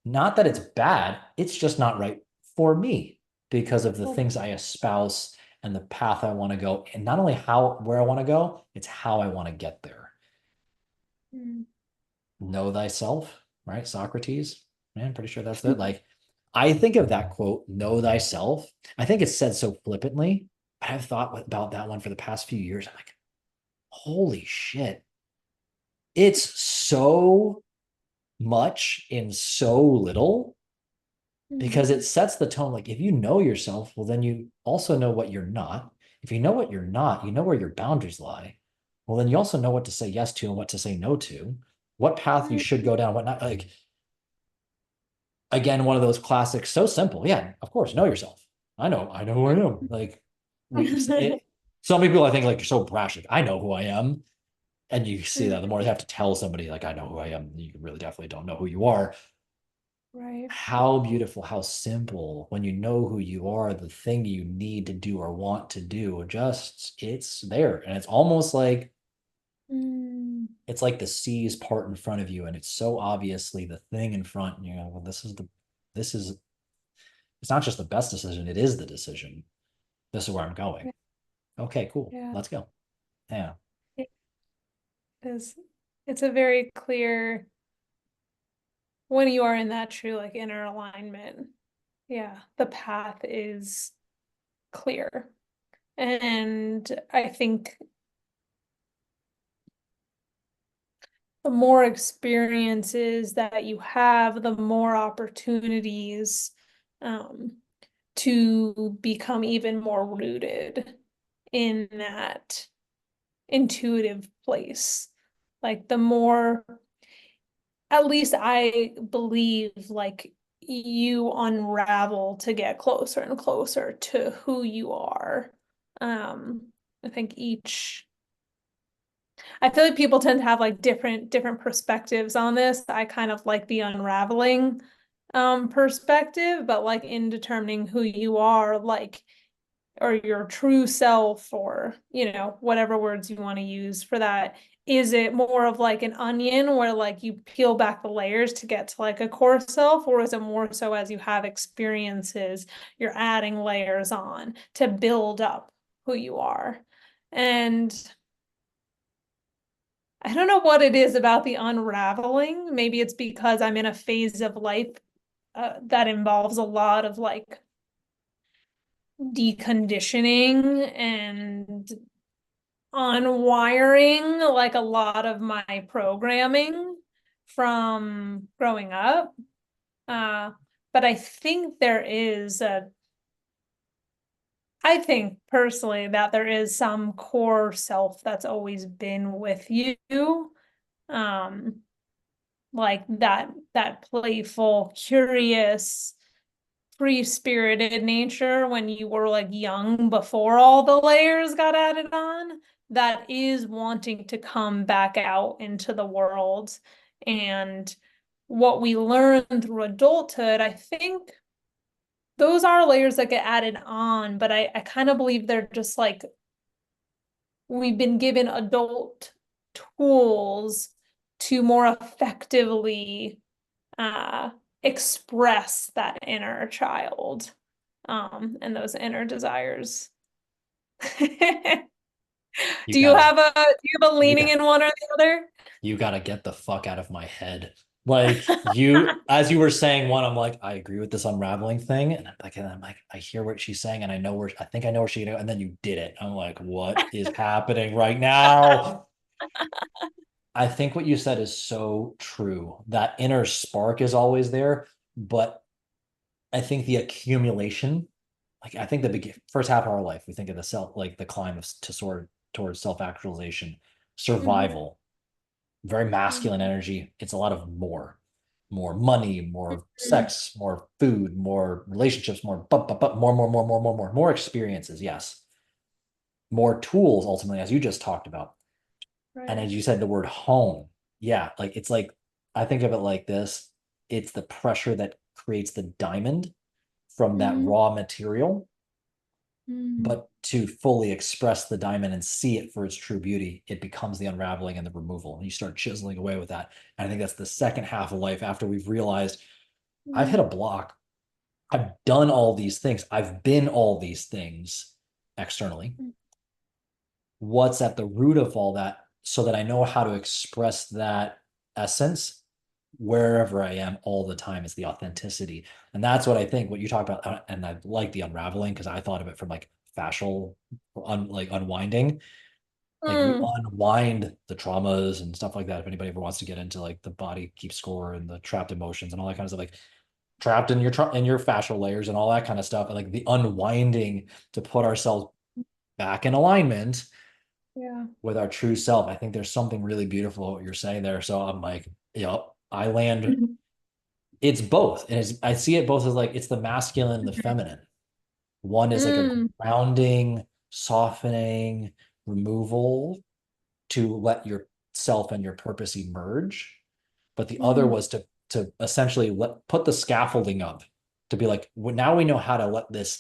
Speaker 1: Not that it's bad, it's just not right for me because of the things I espouse and the path I want to go. And not only how where I want to go, it's how I want to get there.
Speaker 2: Mm.
Speaker 1: Know thyself, right? Socrates. Man, I'm pretty sure that's it. Like, I think of that quote, know thyself. I think it's said so flippantly, but I've thought about that one for the past few years. I'm like, holy shit. It's so much in so little
Speaker 2: Mm.
Speaker 1: because it sets the tone. Like, if you know yourself, well, then you also know what you're not. If you know what you're not, you know where your boundaries lie. Well, then you also know what to say yes to and what to say no to, what path you
Speaker 2: Mm.
Speaker 1: should go down, what not. Like, again, one of those classics, so simple. Yeah, of course, know yourself. I know who I am. Like, we it, so many people I think like you're so brash, like I know who I am. And you see that the
Speaker 2: Mm.
Speaker 1: more you have to tell somebody like I know who I am, you really definitely don't know who you are.
Speaker 2: Right.
Speaker 1: How beautiful, how simple when you know who you are, the thing you need to do or want to do, just it's there. And it's almost like
Speaker 2: Mm.
Speaker 1: it's like the seas part in front of you, and it's so obviously the thing in front, and you know, well, this is it's not just the best decision, it is the decision. This is where I'm going.
Speaker 2: Yeah.
Speaker 1: Okay, cool.
Speaker 2: Yeah.
Speaker 1: Let's go. Yeah.
Speaker 2: It is. It's a very clear when you are in that true like inner alignment. Yeah, the path is clear. And I think the more experiences that you have, the more opportunities, um, to become even more rooted in that intuitive place. Like the more, at least I believe, like you unravel to get closer and closer to who you are. Um, I think I feel like people tend to have like different perspectives on this. I kind of like the unraveling. perspective, but like in determining who you are, like, or your true self, or, you know, whatever words you want to use for that. Is it more of like an onion where like you peel back the layers to get to like a core self, or is it more so as you have experiences, you're adding layers on to build up who you are? And I don't know what it is about the unraveling. Maybe it's because I'm in a phase of life that involves a lot of like deconditioning and unwiring like a lot of my programming from growing up. Uh, but I think personally that there is some core self that's always been with you. Um, like that playful, curious, free-spirited nature when you were like young before all the layers got added on, that is wanting to come back out into the world. And what we learn through adulthood, I think those are layers that get added on, but I kind of believe they're just like we've been given adult tools to more effectively uh, express that inner child, and those inner desires.
Speaker 1: You
Speaker 2: Do you
Speaker 1: gotta,
Speaker 2: have a
Speaker 1: you
Speaker 2: leaning
Speaker 1: got,
Speaker 2: in one or the other?
Speaker 1: you gotta get the fuck out of my head. Like you, as you were saying one, I'm like, I agree with this unraveling thing, and I'm like, I hear what she's saying, and I think I know where she's gonna go, and then you did it. I'm like, what is happening right now? I think what you said is so true. That inner spark is always there, but I think the accumulation, like I think first half of our life, we think of the self, like the climb of, to sort towards self-actualization,
Speaker 2: Mhm.
Speaker 1: survival, very masculine energy. It's a lot of more money, more
Speaker 2: Mhm.
Speaker 1: sex, more food, more relationships, more experiences. Yes, more tools. Ultimately, as you just talked about, and
Speaker 2: Right.
Speaker 1: as you said, the word home. Yeah, like it's like I think of it like this. It's the pressure that creates the diamond from that
Speaker 2: Mhm.
Speaker 1: raw material,
Speaker 2: Mhm.
Speaker 1: but to fully express the diamond and see it for its true beauty, it becomes the unraveling and the removal. And you start chiseling away with that. And I think that's the second half of life after we've realized I've hit
Speaker 2: Mhm.
Speaker 1: a block. I've done all these things. I've been all these things externally. What's at the root of all that so that I know how to express that essence wherever I am all the time is the authenticity. And that's what I think what you talk about. And I like the unraveling because I thought of it from like fascial, like unwinding. Like we
Speaker 2: Mm.
Speaker 1: unwind the traumas and stuff like that. If anybody ever wants to get into like the body keeps score and the trapped emotions and all that kind of stuff, like trapped in your fascial layers and all that kind of stuff, and like the unwinding to put ourselves back in alignment
Speaker 2: Yeah.
Speaker 1: with our true self. I think there's something really beautiful what you're saying there. So I'm like, I land.
Speaker 2: Mhm.
Speaker 1: It's both, and I see it both as like it's the masculine and the feminine. One is like a
Speaker 2: Mm.
Speaker 1: grounding, softening, removal to let yourself and your purpose emerge, but the other
Speaker 2: Mm.
Speaker 1: was to essentially put the scaffolding up to be like, well, now we know how to let this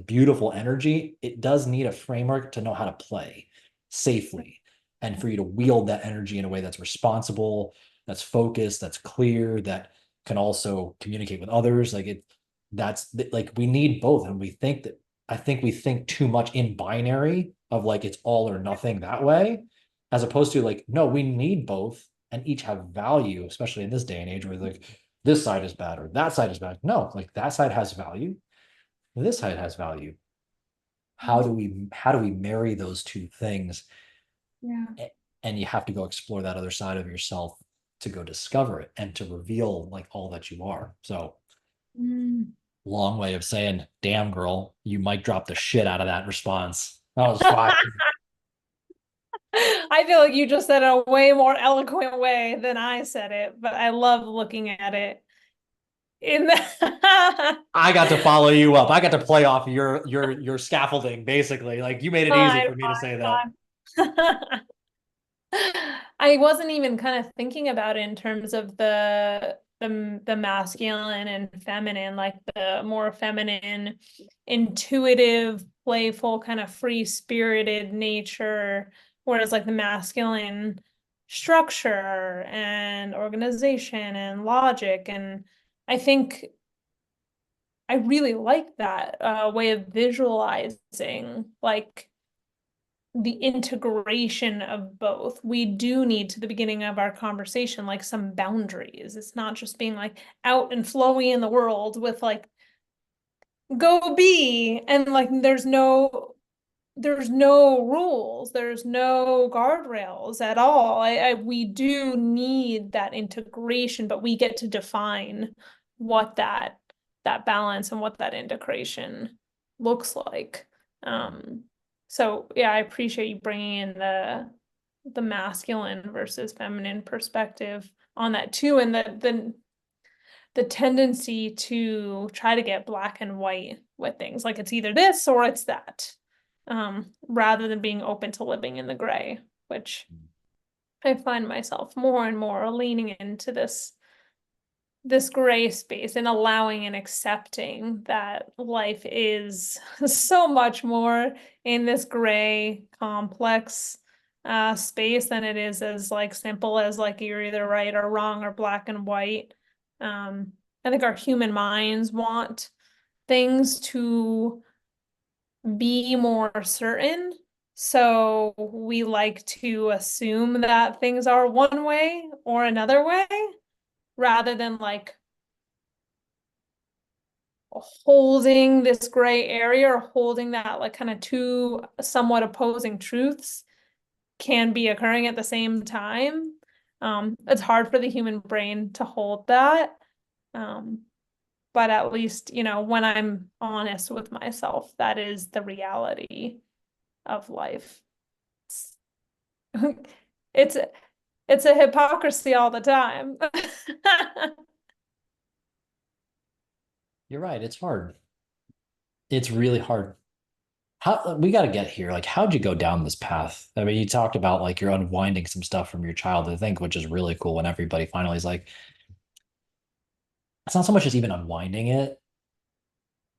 Speaker 1: beautiful energy, it does need a framework to know how to play safely, and for you to wield that energy in a way that's responsible, that's focused, that's clear, that can also communicate with others. Like that's like we need both, and we think that I think we think too much in binary of like it's all or nothing that way, as opposed to like, no, we need both and each have value, especially in this day and age where like this side is bad or that side is bad. No, like that side has value. This side has value. How do we marry those two things?
Speaker 2: Yeah.
Speaker 1: And you have to go explore that other side of yourself to go discover it and to reveal like all that you are. So
Speaker 2: Mm.
Speaker 1: long way of saying, damn girl, you might drop the shit out of that response. That was fine.
Speaker 2: I feel like you just said it a way more eloquent way than I said it, but I love looking at it in the
Speaker 1: I got to follow you up. I got to play off your scaffolding, basically. Like you made it easy
Speaker 2: fine,
Speaker 1: for me to say that.
Speaker 2: fine. I wasn't even kind of thinking about it in terms of the the masculine and feminine, like the more feminine, intuitive, playful, kind of free-spirited nature, whereas like the masculine structure and organization and logic. And I think I really like that way of visualizing like the integration of both. We do need, to the beginning of our conversation, like some boundaries. It's not just being like out and flowy in the world with like go be, and like there's no rules, there's no guardrails at all. We do need that integration, but we get to define what that balance and what that integration looks like. Um, so yeah, I appreciate you bringing in the masculine versus feminine perspective on that too, and the tendency to try to get black and white with things, like it's either this or it's that, rather than being open to living in the gray, which I find myself more and more leaning into this gray space and allowing and accepting that life is so much more in this gray complex space than it is as like simple as like you're either right or wrong or black and white. I think our human minds want things to be more certain. So we like to assume that things are one way or another way rather than like holding this gray area or holding that like kind of two somewhat opposing truths can be occurring at the same time. It's hard for the human brain to hold that. But at least, when I'm honest with myself, that is the reality of life. It's it's a hypocrisy all the time.
Speaker 1: You're right. It's hard. It's really hard. How we got to get here. Like, how'd you go down this path? I mean, you talked about like you're unwinding some stuff from your childhood, I think, which is really cool when everybody finally is like, it's not so much as even unwinding it.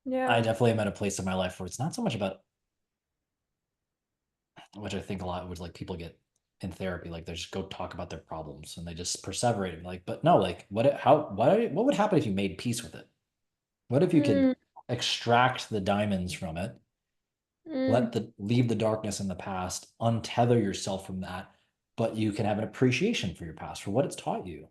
Speaker 1: I
Speaker 2: Yeah.
Speaker 1: definitely am at a place in my life where it's not so much about, which I think a lot was like people get in therapy, like they just go talk about their problems and they just perseverate and like, but no, like what would happen if you made peace with it? What if you could
Speaker 2: Mm,
Speaker 1: extract the diamonds from it,
Speaker 2: mm,
Speaker 1: leave the darkness in the past, untether yourself from that, but you can have an appreciation for your past, for what it's taught you.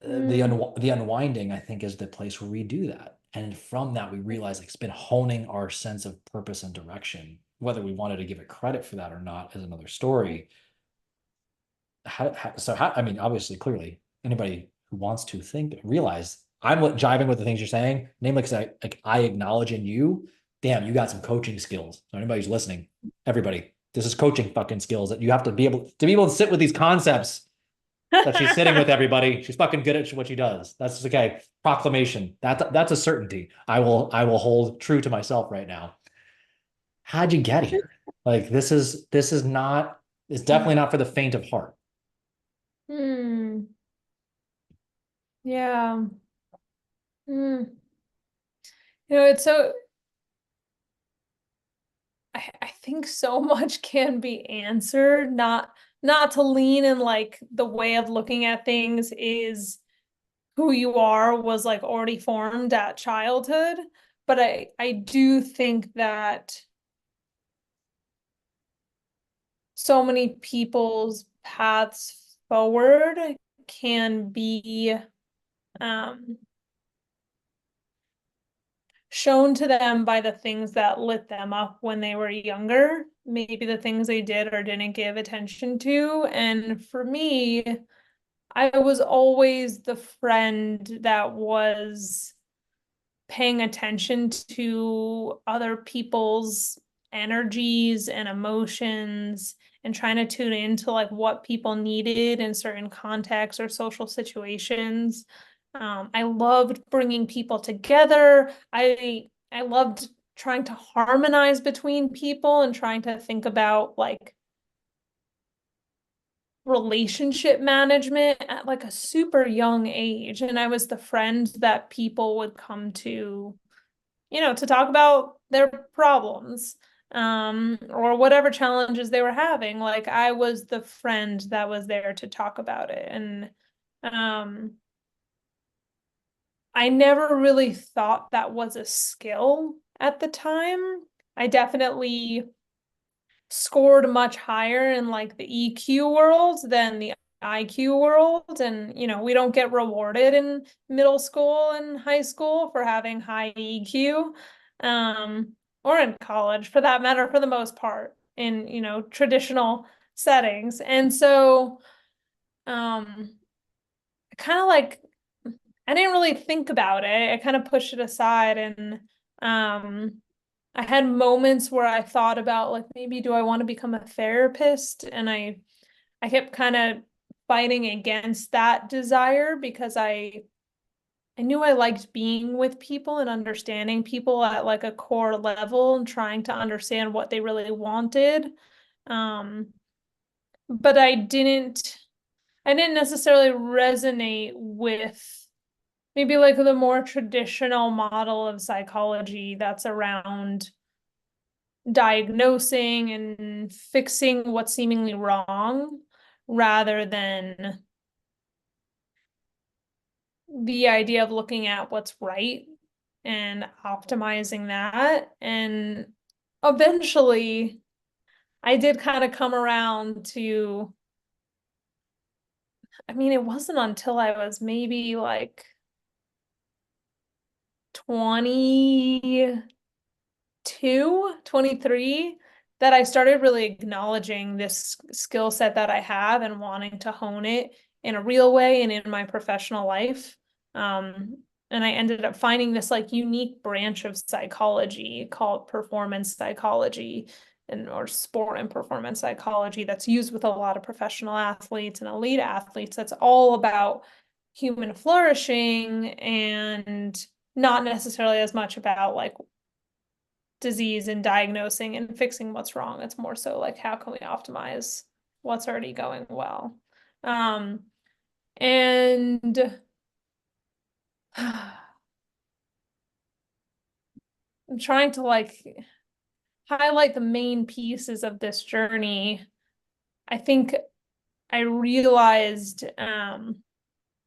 Speaker 2: mm,
Speaker 1: The unwinding, I think, is the place where we do that. And from that, we realize like, it's been honing our sense of purpose and direction. Whether we wanted to give it credit for that or not is another story. I mean, obviously, clearly, anybody who wants to think, realize I'm jiving with the things you're saying, namely because I acknowledge in you, damn, you got some coaching skills. So anybody who's listening, everybody, this is coaching fucking skills that you have to be able to sit with these concepts that she's sitting with everybody. She's fucking good at what she does. That's okay. Proclamation. That's a certainty. I will hold true to myself right now. How'd you get here? Like this is not, it's definitely not for the faint of heart.
Speaker 2: mm, yeah. Mm. It's so I think so much can be answered, not to lean in like the way of looking at things is who you are was like already formed at childhood. But I do think that so many people's paths forward can be um shown to them by the things that lit them up when they were younger, maybe the things they did or didn't give attention to. And for me, I was always the friend that was paying attention to other people's energies and emotions and trying to tune into like what people needed in certain contexts or social situations. I loved bringing people together. I loved trying to harmonize between people and trying to think about like relationship management at like a super young age. And I was the friend that people would come to, to talk about their problems, or whatever challenges they were having. Like I was the friend that was there to talk about it. And I never really thought that was a skill at the time. I definitely scored much higher in like the EQ world than the IQ world. And, we don't get rewarded in middle school and high school for having high EQ, or in college for that matter, for the most part, in, traditional settings. And so, kind of like, I didn't really think about it. I kind of pushed it aside, and I had moments where I thought about like, maybe do I want to become a therapist? And I kept kind of fighting against that desire because I knew I liked being with people and understanding people at like a core level and trying to understand what they really wanted. Um, but I didn't necessarily resonate with maybe like the more traditional model of psychology that's around diagnosing and fixing what's seemingly wrong rather than the idea of looking at what's right and optimizing that. And eventually, I did kind of come around to, I mean, it wasn't until I was maybe like 20 23 that I started really acknowledging this skill set that I have and wanting to hone it in a real way and in my professional life. And I ended up finding this like unique branch of psychology called performance psychology and or sport and performance psychology that's used with a lot of professional athletes and elite athletes. That's all about human flourishing and not necessarily as much about like disease and diagnosing and fixing what's wrong. It's more so like how can we optimize what's already going well. And I'm trying to like highlight the main pieces of this journey. I think I realized,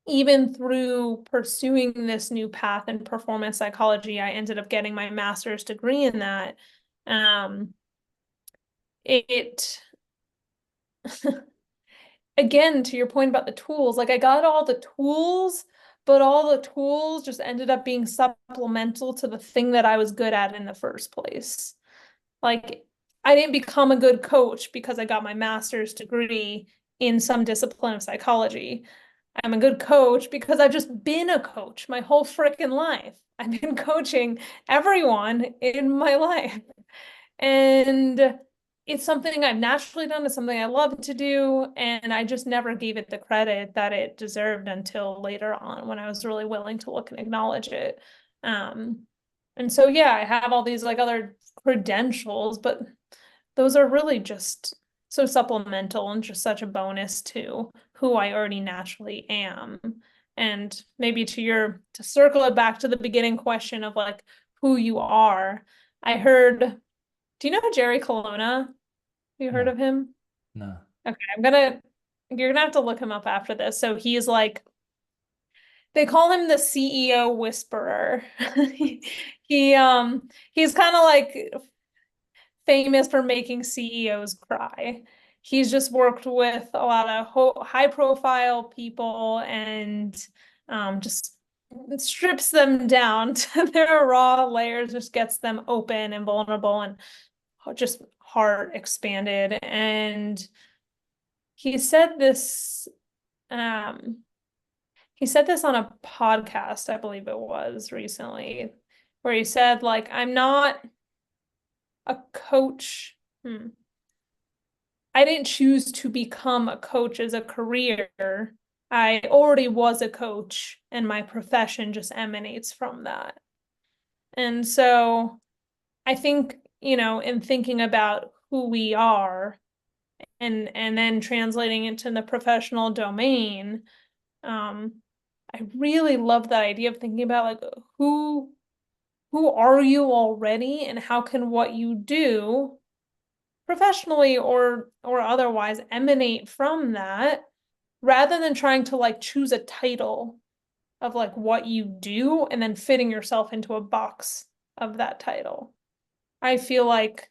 Speaker 2: even through pursuing this new path in performance psychology, I ended up getting my master's degree in that. Um, it again, to your point about the tools, like I got all the tools, but all the tools just ended up being supplemental to the thing that I was good at in the first place. Like I didn't become a good coach because I got my master's degree in some discipline of psychology. I'm a good coach because I've just been a coach my whole freaking life. I've been coaching everyone in my life. And it's something I've naturally done. It's something I love to do. And I just never gave it the credit that it deserved until later on when I was really willing to look and acknowledge it. And so, yeah, I have all these like other credentials, but those are really just so supplemental and just such a bonus to who I already naturally am. And maybe to circle it back to the beginning question of like who you are, I heard, do you know Jerry Colonna? You heard
Speaker 1: No,
Speaker 2: of him?
Speaker 1: no.
Speaker 2: Okay, you're gonna have to look him up after this. So he's like, they call him the CEO whisperer. He's kind of like famous for making CEOs cry. He's just worked with a lot of high profile people and just strips them down to their raw layers, just gets them open and vulnerable and just heart expanded. And he said this, um, he said this on a podcast, I believe it was recently, where he said, like, I'm not a coach. I didn't choose to become a coach as a career. I already was a coach, and my profession just emanates from that. And so I think, in thinking about who we are and then translating it to the professional domain. Um, I really love that idea of thinking about like who are you already and how can what you do professionally or otherwise emanate from that rather than trying to like choose a title of like what you do and then fitting yourself into a box of that title. I feel like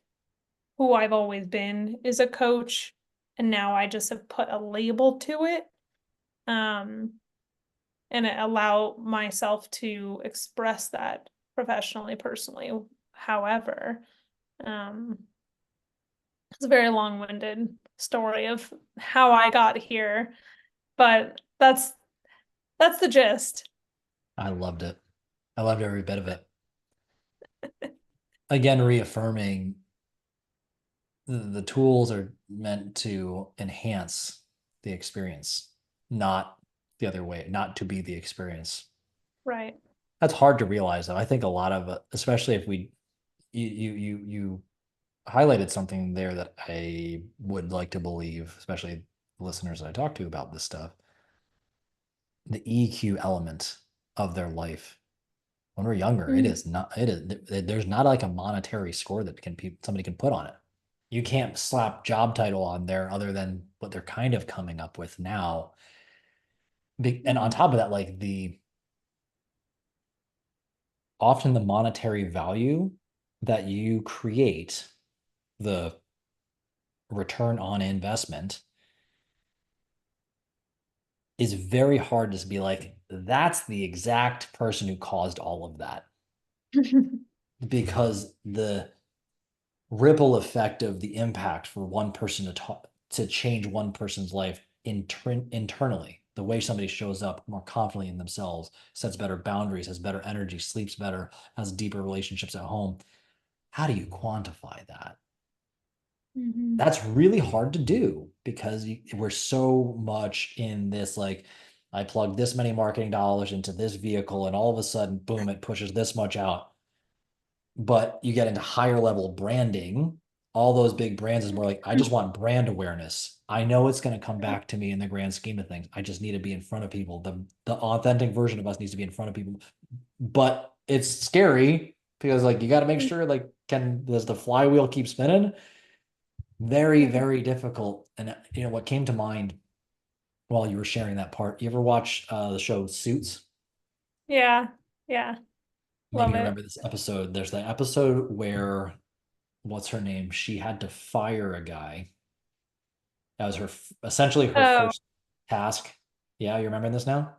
Speaker 2: who I've always been is a coach, and now I just have put a label to it. Um, and allow myself to express that professionally, personally. However, um, it's a very long-winded story of how I got here, but that's the gist.
Speaker 1: I loved it. I loved every bit of it. Again, reaffirming the tools are meant to enhance the experience, not the other way, not to be the experience.
Speaker 2: Right.
Speaker 1: That's hard to realize, though. I think a lot of it, especially if you highlighted something there that I would like to believe, especially listeners that I talk to about this stuff, the EQ element of their life. When we're younger, it
Speaker 2: Mhm.
Speaker 1: is not, it is, there's not like a monetary score that somebody can put on it. You can't slap job title on there other than what they're kind of coming up with now. And on top of that, like the often the monetary value that you create, the return on investment is very hard to be like, that's the exact person who caused all of that. Because the ripple effect of the impact for one person to talk to change one person's life internally, the way somebody shows up more confidently in themselves, sets better boundaries, has better energy, sleeps better, has deeper relationships at home. How do you quantify that?
Speaker 2: Mhm.
Speaker 1: That's really hard to do because we're so much in this like, I plug this many marketing dollars into this vehicle and all of a sudden, boom, it pushes this much out. But you get into higher level branding, all those big brands is more like, I just want brand awareness. I know it's going to come back to me in the grand scheme of things. I just need to be in front of people. The authentic version of us needs to be in front of people. But it's scary because like you got to make sure like does the flywheel keep spinning? Very,
Speaker 2: Mhm.
Speaker 1: very difficult. And what came to mind while you were sharing that part, you ever watch the show Suits?
Speaker 2: Yeah, yeah,
Speaker 1: Maybe
Speaker 2: love
Speaker 1: you
Speaker 2: it.
Speaker 1: remember this episode. There's that episode where what's her name? She had to fire a guy. That was essentially her
Speaker 2: Oh,
Speaker 1: first task. Yeah, you remember this now?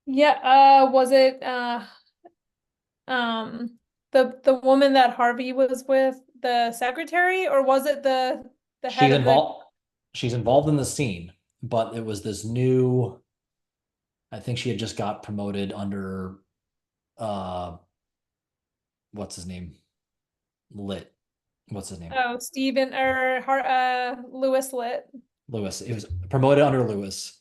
Speaker 2: yeah, was it um the woman that Harvey was with, the secretary, or was it the head
Speaker 1: She's
Speaker 2: of the
Speaker 1: involved. She's involved in the scene, but it was this new. I think she had just got promoted under uh, what's his name? Lit. What's his name?
Speaker 2: oh, Stephen or Lewis Litt.
Speaker 1: Lewis. It was promoted under Lewis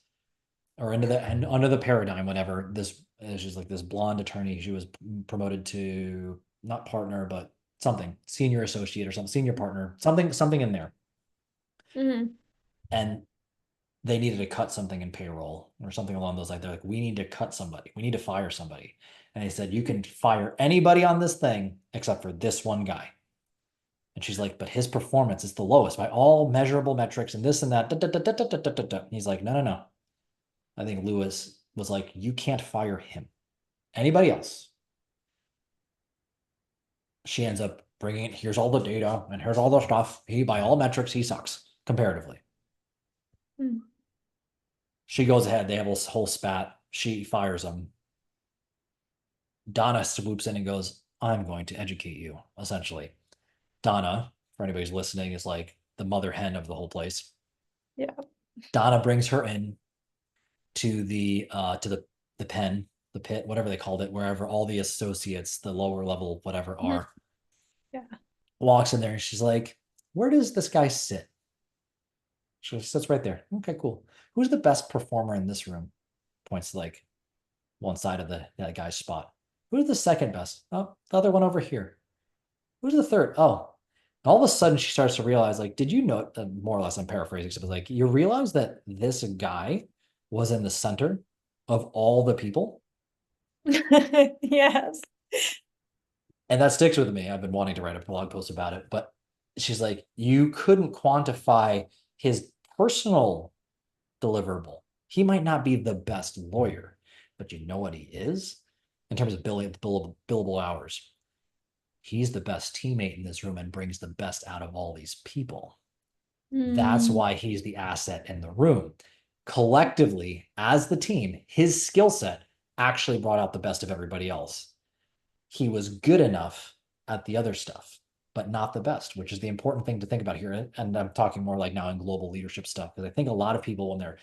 Speaker 1: or into the and under the paradigm. Whatever this, she's like this blonde attorney. She was promoted to not partner, but something senior associate or something, senior partner, something in there.
Speaker 2: Hmm.
Speaker 1: And they needed to cut something in payroll or something along those lines. They're like, we need to cut somebody. We need to fire somebody. And they said, you can fire anybody on this thing except for this one guy. And she's like, but his performance is the lowest by all measurable metrics and this and that. Da, da, da, da, da, da, da, da. He's like, no, no, no. I think Lewis was like, you can't fire him. Anybody else. She ends up bringing it. Here's all the data and here's all the stuff. He, by all metrics, he sucks comparatively. She goes ahead. They have a whole spat. She fires him. Donna swoops in and goes, I'm going to educate you, essentially. Donna, for anybody who's listening, is like the mother hen of the whole place.
Speaker 2: Yeah.
Speaker 1: Donna brings her in to the pen, the pit, whatever they called it, wherever all the associates, the lower level, whatever
Speaker 2: Mhm.
Speaker 1: are,
Speaker 2: Yeah.
Speaker 1: walks in there and she's like, where does this guy sit? She sits right there. Okay, cool. Who's the best performer in this room? Points to like one side of that guy's spot. Who's the second best? Oh, the other one over here. Who's the third? Oh, All of a sudden, she starts to realize, like, did you know, more or less, I'm paraphrasing, but like, you realize that this guy was in the center of all the people?
Speaker 2: Yes.
Speaker 1: And that sticks with me. I've been wanting to write a blog post about it, but she's like, you couldn't quantify his personal deliverable. He might not be the best lawyer, but you know what he is in terms of billable hours. He's the best teammate in this room and brings the best out of all these people. That's
Speaker 2: Mm,
Speaker 1: why he's the asset in the room. Collectively, as the team, his skill set actually brought out the best of everybody else. He was good enough at the other stuff, but not the best, which is the important thing to think about here. And I'm talking more like now in global leadership stuff, because I think a lot of people, when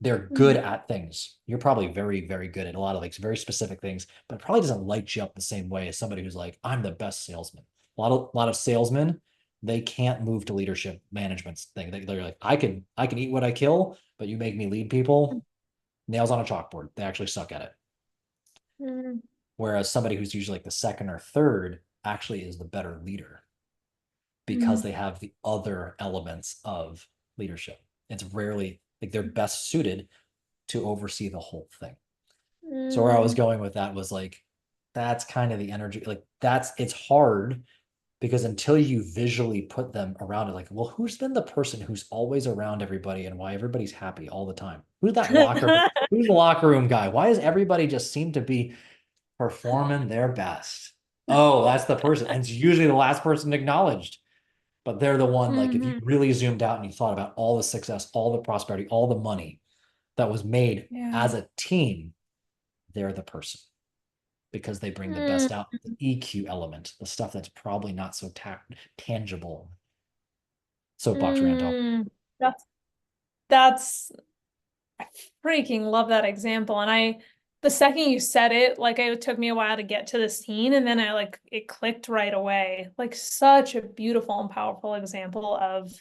Speaker 1: they're good
Speaker 2: mm,
Speaker 1: at things, you're probably very, very good at a lot of like very specific things, but it probably doesn't light you up the same way as somebody who's like, I'm the best salesman. A lot of salesmen, they can't move to leadership management thing. They're like, I can eat what I kill, but you make me lead people, nails on a chalkboard. They actually suck at it.
Speaker 2: mm,
Speaker 1: Whereas somebody who's usually like the second or third actually is the better leader because
Speaker 2: mm,
Speaker 1: they have the other elements of leadership. It's rarely like they're best suited to oversee the whole thing. So where I was
Speaker 2: mm.
Speaker 1: going with that was like, that's kind of the energy. Like it's hard because until you visually put them around it, like, well, who's been the person who's always around everybody and why everybody's happy all the time? Who's the locker room guy? Why does everybody just seem to be performing their best? Oh, that's the person. And it's usually the last person acknowledged, but they're the one, like, if you
Speaker 2: Mhm.
Speaker 1: really zoomed out and you thought about all the success, all the prosperity, all the money that was made
Speaker 2: Yeah.
Speaker 1: as a team, they're the person because they bring the best
Speaker 2: Mm,
Speaker 1: out, the EQ element, the stuff that's probably not so tangible. Soapbox Randall.
Speaker 2: mm. That's I freaking love that example. And the second you said it, like it took me a while to get to the scene, and then I like it clicked right away. Like such a beautiful and powerful example of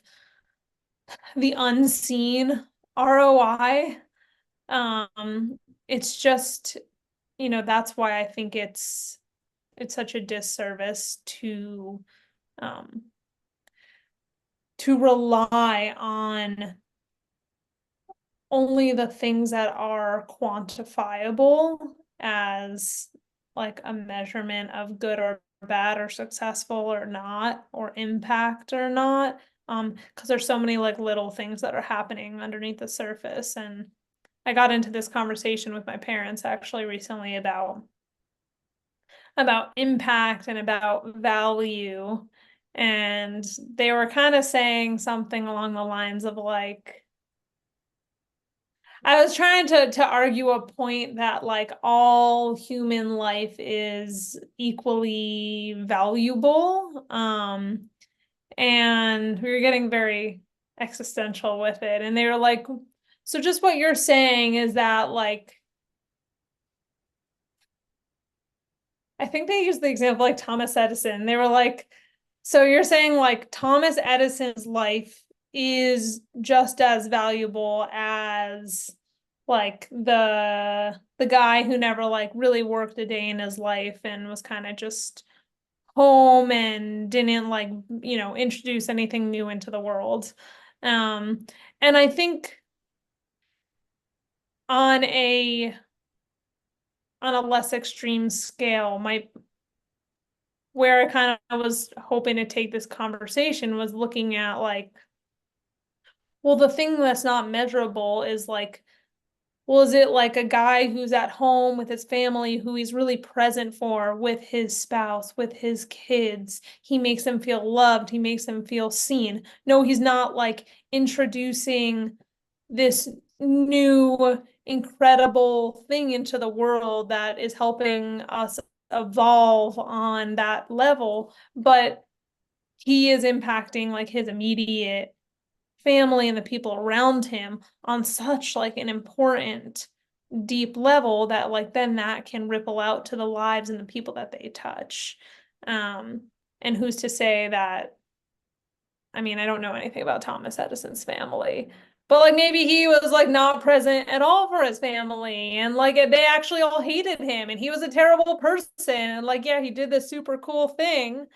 Speaker 2: the unseen ROI. It's just, that's why I think it's such a disservice um to rely on only the things that are quantifiable as like a measurement of good or bad or successful or not or impact or not, because there's so many like little things that are happening underneath the surface. And I got into this conversation with my parents actually recently about impact and about value, and they were kind of saying something along the lines of like, I was trying to argue a point that like all human life is equally valuable. And we were getting very existential with it. And they were like, so just what you're saying is that like I think they used the example like Thomas Edison. They were like, so you're saying like Thomas Edison's life is just as valuable as like the guy who never like really worked a day in his life and was kind of just home and didn't like, introduce anything new into the world. Um, and I think on a on a less extreme scale, my where I kind of was hoping to take this conversation was looking at like, well, the thing that's not measurable is like, well, is it like a guy who's at home with his family who he's really present for with his spouse, with his kids? He makes them feel loved, he makes them feel seen. No, he's not like introducing this new incredible thing into the world that is helping us evolve on that level, but he is impacting like his immediate family and the people around him on such like an important deep level that like then that can ripple out to the lives and the people that they touch. um and who's to say that, I mean, I don't know anything about Thomas Edison's family, but like maybe he was like not present at all for his family and like they actually all hated him and he was a terrible person and like yeah, he did this super cool thing,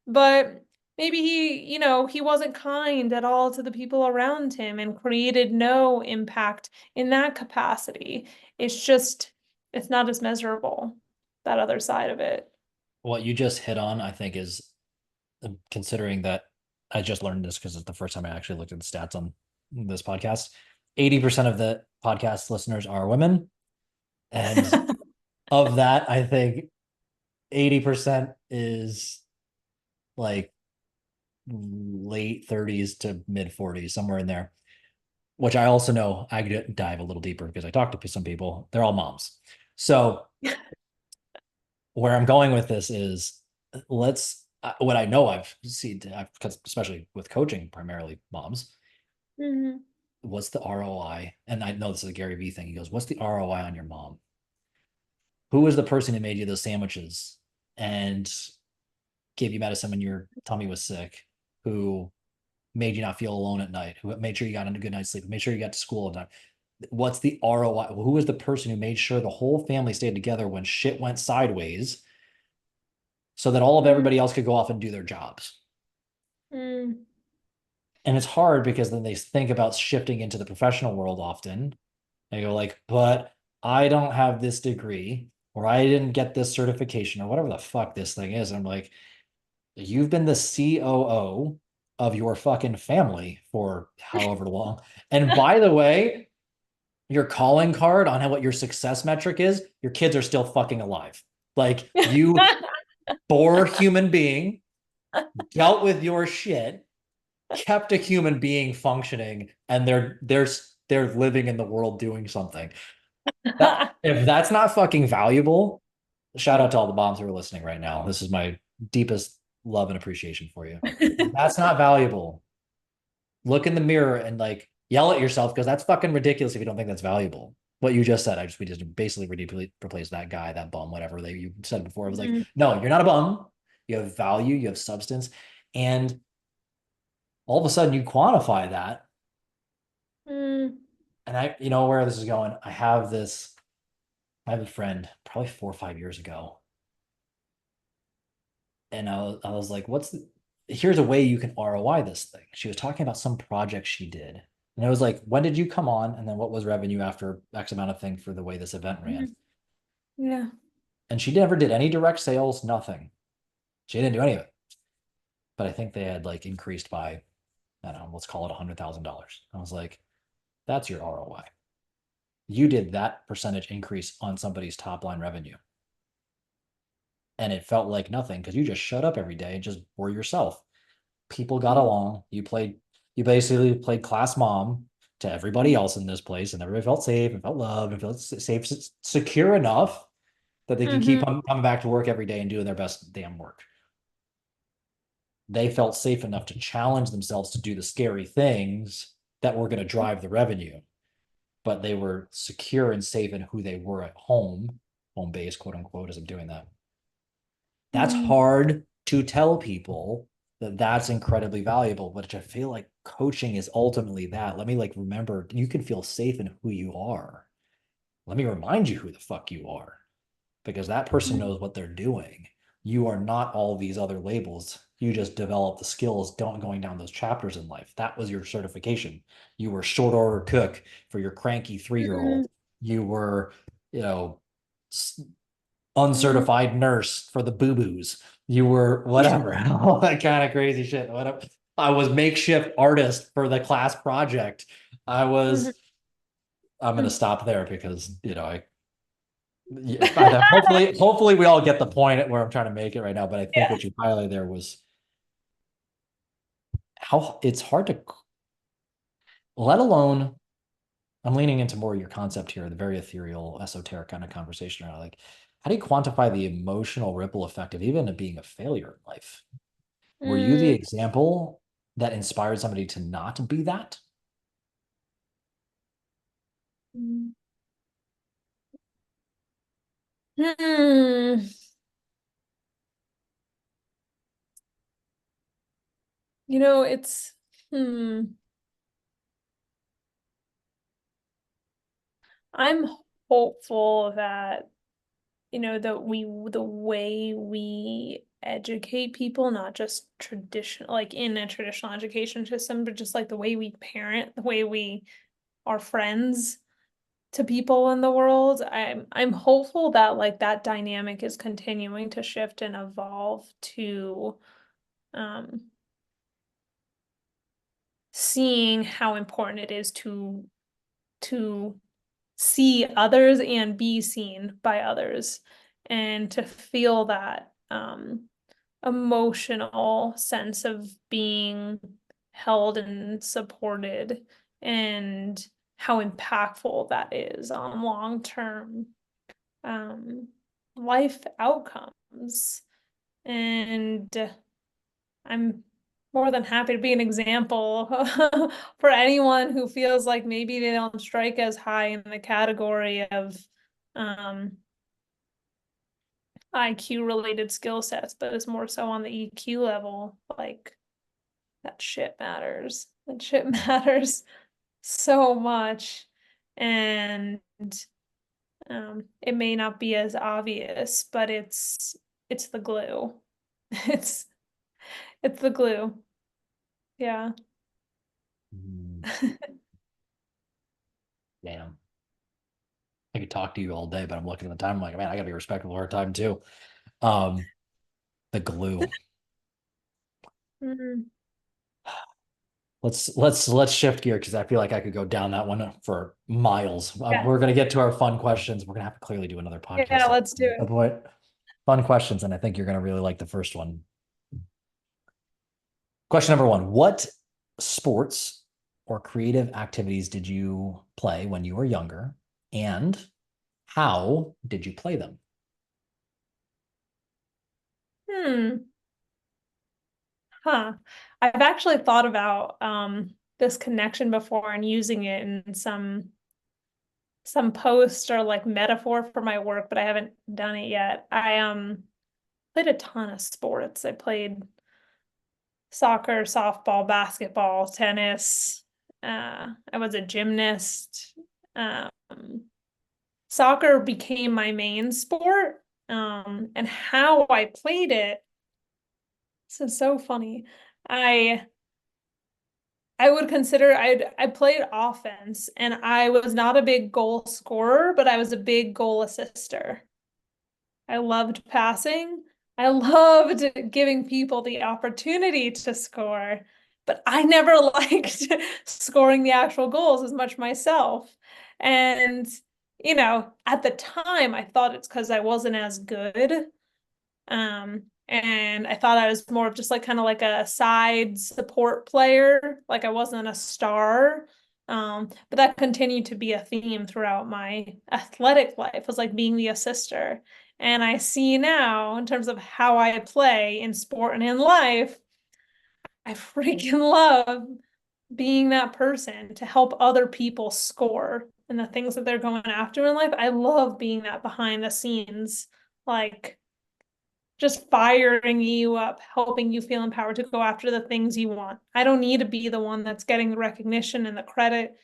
Speaker 2: but maybe he wasn't kind at all to the people around him and created no impact in that capacity. It's just, it's not as measurable, that other side of it.
Speaker 1: What you just hit on, I think, is considering that I just learned this because it's the first time I actually looked at the stats on this podcast. 80% of the podcast listeners are women. And of that, I think 80% is like late 30s to mid 40s, somewhere in there, which I also know I could dive a little deeper because I talked to some people. They're all moms. So where I'm going with this is let's what I know I've seen, especially with coaching, primarily moms.
Speaker 2: Mhm.
Speaker 1: What's the ROI? And I know this is a Gary Vee thing. He goes, "What's the ROI on your mom? Who was the person who made you those sandwiches and gave you medicine when your tummy was sick? Who made you not feel alone at night? Who made sure you got a good night's sleep? Made sure you got to school at night? What's the ROI? Who was the person who made sure the whole family stayed together when shit went sideways, so that all of
Speaker 2: Mhm.
Speaker 1: everybody else could go off and do their jobs?"
Speaker 2: Mm.
Speaker 1: And it's hard because then they think about shifting into the professional world often. They go like, but I don't have this degree, or I didn't get this certification, or whatever the fuck this thing is. And I'm like, you've been the COO of your fucking family for however long. And by the way, your calling card on how what your success metric is, your kids are still fucking alive. Like you, poor human being, dealt with your shit, kept a human being functioning, and they're living in the world doing something. That if that's not fucking valuable, shout out to all the moms who are listening right now. This is my deepest love and appreciation for you. If that's not valuable, look in the mirror and like yell at yourself because that's fucking ridiculous if you don't think that's valuable. What you just said, we just basically replaced that guy, that bum, whatever they you said before. It was like,
Speaker 2: Mm.
Speaker 1: no, you're not a bum. You have value, you have substance, and all of a sudden you quantify that.
Speaker 2: Mm.
Speaker 1: And you know where this is going. I have a friend probably 4 or 5 years ago, and I was like, here's a way you can ROI this thing. She was talking about some project she did. And it was like, when did you come on? And then what was revenue after X amount of thing for the way this event ran?
Speaker 2: Mhm. Yeah.
Speaker 1: And she never did any direct sales, nothing. She didn't do any of it. But I think they had like increased by, I don't know, let's call it $100,000. I was like, that's your ROI. You did that percentage increase on somebody's top line revenue. And it felt like nothing because you just shut up every day and just were yourself. People got
Speaker 2: Mm.
Speaker 1: along. You basically played class mom to everybody else in this place, and everybody felt safe and felt loved and felt safe, secure enough that they could keep
Speaker 2: Mhm.
Speaker 1: coming back to work every day and doing their best damn work. They felt safe enough to challenge themselves to do the scary things that were going to drive the revenue, but they were secure and safe in who they were at home base, quote unquote, as I'm doing that. That's
Speaker 2: Mm.
Speaker 1: hard to tell people that that's incredibly valuable, but I feel like coaching is ultimately that. Let me like remember you can feel safe in who you are. Let me remind you who the fuck you are because that person
Speaker 2: Mm.
Speaker 1: knows what they're doing. You are not all these other labels. You just develop the skills don't going down those chapters in life. That was your certification. You were short order cook for your cranky 3 year old.
Speaker 2: Mm.
Speaker 1: You were, you know,
Speaker 2: Mm.
Speaker 1: uncertified nurse for the boo boos. You were whatever, all that kind of crazy shit. Whatever. I was makeshift artist for the class project. I
Speaker 2: Mhm.
Speaker 1: was. I'm gonna
Speaker 2: Mm.
Speaker 1: stop there because hopefully we all get the point where I'm trying to make it right now. But I think
Speaker 2: Yeah.
Speaker 1: what you highlighted there was how it's hard to, let alone. I'm leaning into more of your concept here, the very ethereal, esoteric kind of conversation. Like, how do you quantify the emotional ripple effect of even being a failure in life? Were you the
Speaker 2: Mm.
Speaker 1: example that inspired somebody to not be that?
Speaker 2: Mm. Hmm. It's hmm. I'm hopeful that, that the way we educate people, not just traditional, like in a traditional education system, but just like the way we parent, the way we are friends to people in the world. I'm hopeful that like that dynamic is continuing to shift and evolve to um seeing how important it is to see others and be seen by others and to feel that emotional sense of being held and supported and how impactful that is on long-term um, life outcomes. And I'm more than happy to be an example for anyone who feels like maybe they don't strike as high in the category of um, IQ related skill sets, but it's more so on the EQ level. Like that shit matters. That shit matters so much. And it may not be as obvious, but it's the glue. It's it's the glue. Yeah.
Speaker 1: Mm, damn. I could talk to you all day, but I'm looking at the time. I'm like, man, I gotta be respectful of our time too. Um, the glue.
Speaker 2: Mhm.
Speaker 1: Let's shift gear because I feel like I could go down that one for miles.
Speaker 2: Yeah.
Speaker 1: We're gonna get to our fun questions. We're gonna have to clearly do another
Speaker 2: Yeah,
Speaker 1: podcast
Speaker 2: let's do
Speaker 1: at the
Speaker 2: it.
Speaker 1: point. Fun questions, and I think you're gonna really like the first one. Question number one: what sports or creative activities did you play when you were younger, and how did you play them?
Speaker 2: Hmm. Huh. I've actually thought about this connection before and using it in some post or like metaphor for my work, but I haven't done it yet. I played a ton of sports. I played soccer, softball, basketball, tennis. I was a gymnast. Um, Soccer became my main sport. And how I played it, this is so funny. I I would consider I played offense and I was not a big goal scorer, but I was a big goal assister. I loved passing. I loved giving people the opportunity to score, but I never liked scoring the actual goals as much myself. And, at the time, I thought it's because I wasn't as good. And I thought I was more of just like kind of like a side support player, like I wasn't a star. But that continued to be a theme throughout my athletic life, was like being the assister. And I see now, in terms of how I play in sport and in life, I freaking love being that person to help other people score and the things that they're going after in life. I love being that behind the scenes, like just firing you up, helping you feel empowered to go after the things you want. I don't need to be the one that's getting the recognition and the credit.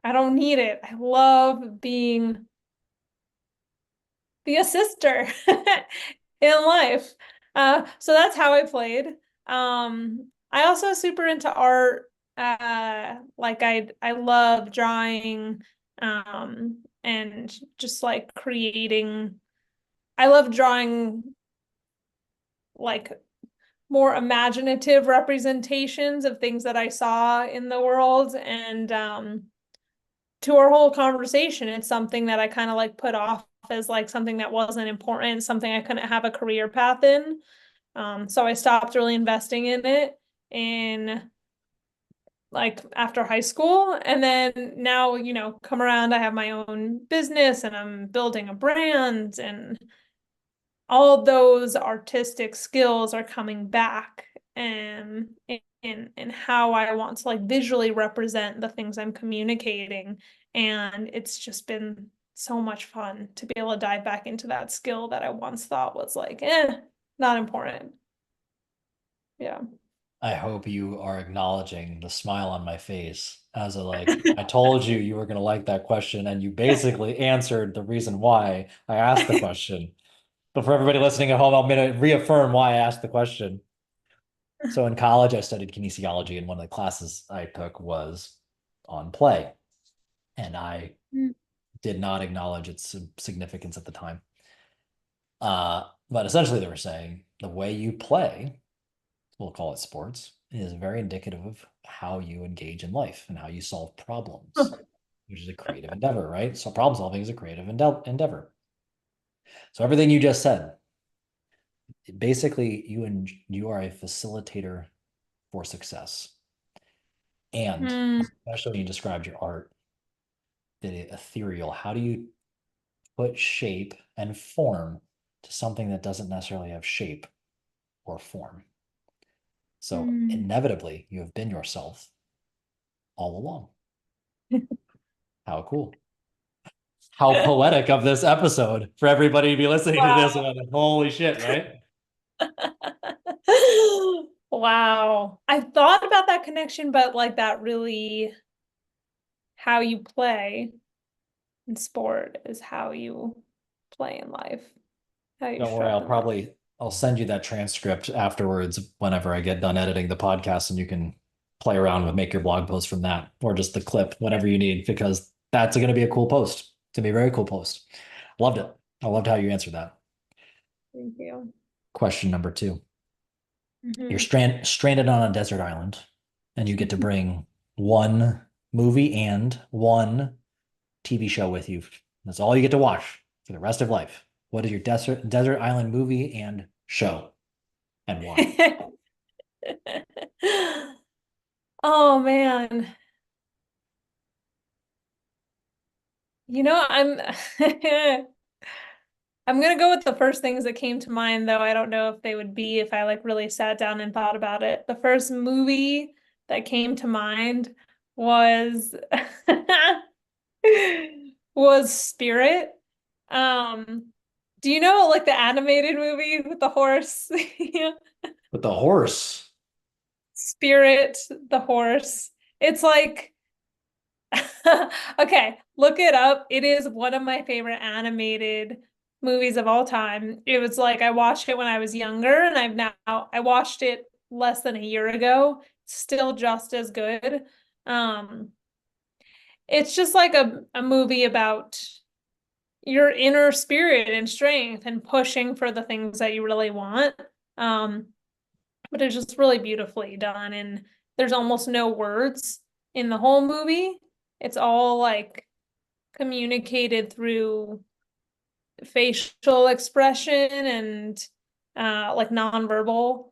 Speaker 2: I don't need it. I love being the assister in life. So that's how I played. I also super into art. Like I love drawing, and just like creating. I love drawing like more imaginative representations of things that I saw in the world. And to our whole conversation, it's something that I kind of like put off as like something that wasn't important, something I couldn't have a career path in. So I stopped really investing in it in like after high school. And then now, come around, I have my own business and I'm building a brand, and all those artistic skills are coming back, and in how I want to like visually represent the things I'm communicating. And it's just been so much fun to be able to dive back into that skill that I once thought was like, not important. Yeah.
Speaker 1: I hope you are acknowledging the smile on my face as a like, I told you you were gonna like that question, and you basically answered the reason why I asked the question. But for everybody listening at home, I'm going to reaffirm why I asked the question. So in college, I studied kinesiology, and one of the classes I took was on play. And I
Speaker 2: Mm.
Speaker 1: did not acknowledge its significance at the time. But essentially, they were saying the way you play, we'll call it sports, is very indicative of how you engage in life and how you solve problems, which is a creative endeavor, right? So problem solving is a creative endeavor. So everything you just said, basically, you are a facilitator for success, and
Speaker 2: Mm,
Speaker 1: especially when you described your art, the ethereal. How do you put shape and form to something that doesn't necessarily have shape or form? So
Speaker 2: mm.
Speaker 1: inevitably, you have been yourself all along. How cool. How poetic of this episode for everybody to be listening to this
Speaker 2: Wow.
Speaker 1: one. Holy shit, right?
Speaker 2: Wow. I thought about that connection, but like that really how you play in sport is how you play in life, how you
Speaker 1: Don't worry,
Speaker 2: show up in life.
Speaker 1: I'll send you that transcript afterwards whenever I get done editing the podcast and you can play around with make your blog post from that or just the clip, whatever you need, because that's going to be a cool post. It's going to be a very cool post. Loved it. I loved how you answered that.
Speaker 2: Thank you.
Speaker 1: Question number two. You're
Speaker 2: Hmm.
Speaker 1: stranded on a desert island and you get to bring one movie and one TV show with you. That's all you get to watch for the rest of life. What is your desert island movie and show and why?
Speaker 2: Oh man. I'm I'm gonna go with the first things that came to mind, though I don't know if they would be if I like really sat down and thought about it. The first movie that came to mind was was Spirit. Um, do you know like the animated movie with the horse?
Speaker 1: With the horse.
Speaker 2: Spirit, the horse. It's like okay, look it up. It is one of my favorite animated movies of all time. It was like I watched it when I was younger, and I watched it less than a year ago. Still just as good. Um, it's just like a movie about your inner spirit and strength and pushing for the things that you really want. Um, but it's just really beautifully done, and there's almost no words in the whole movie. It's all like communicated through facial expression and like nonverbal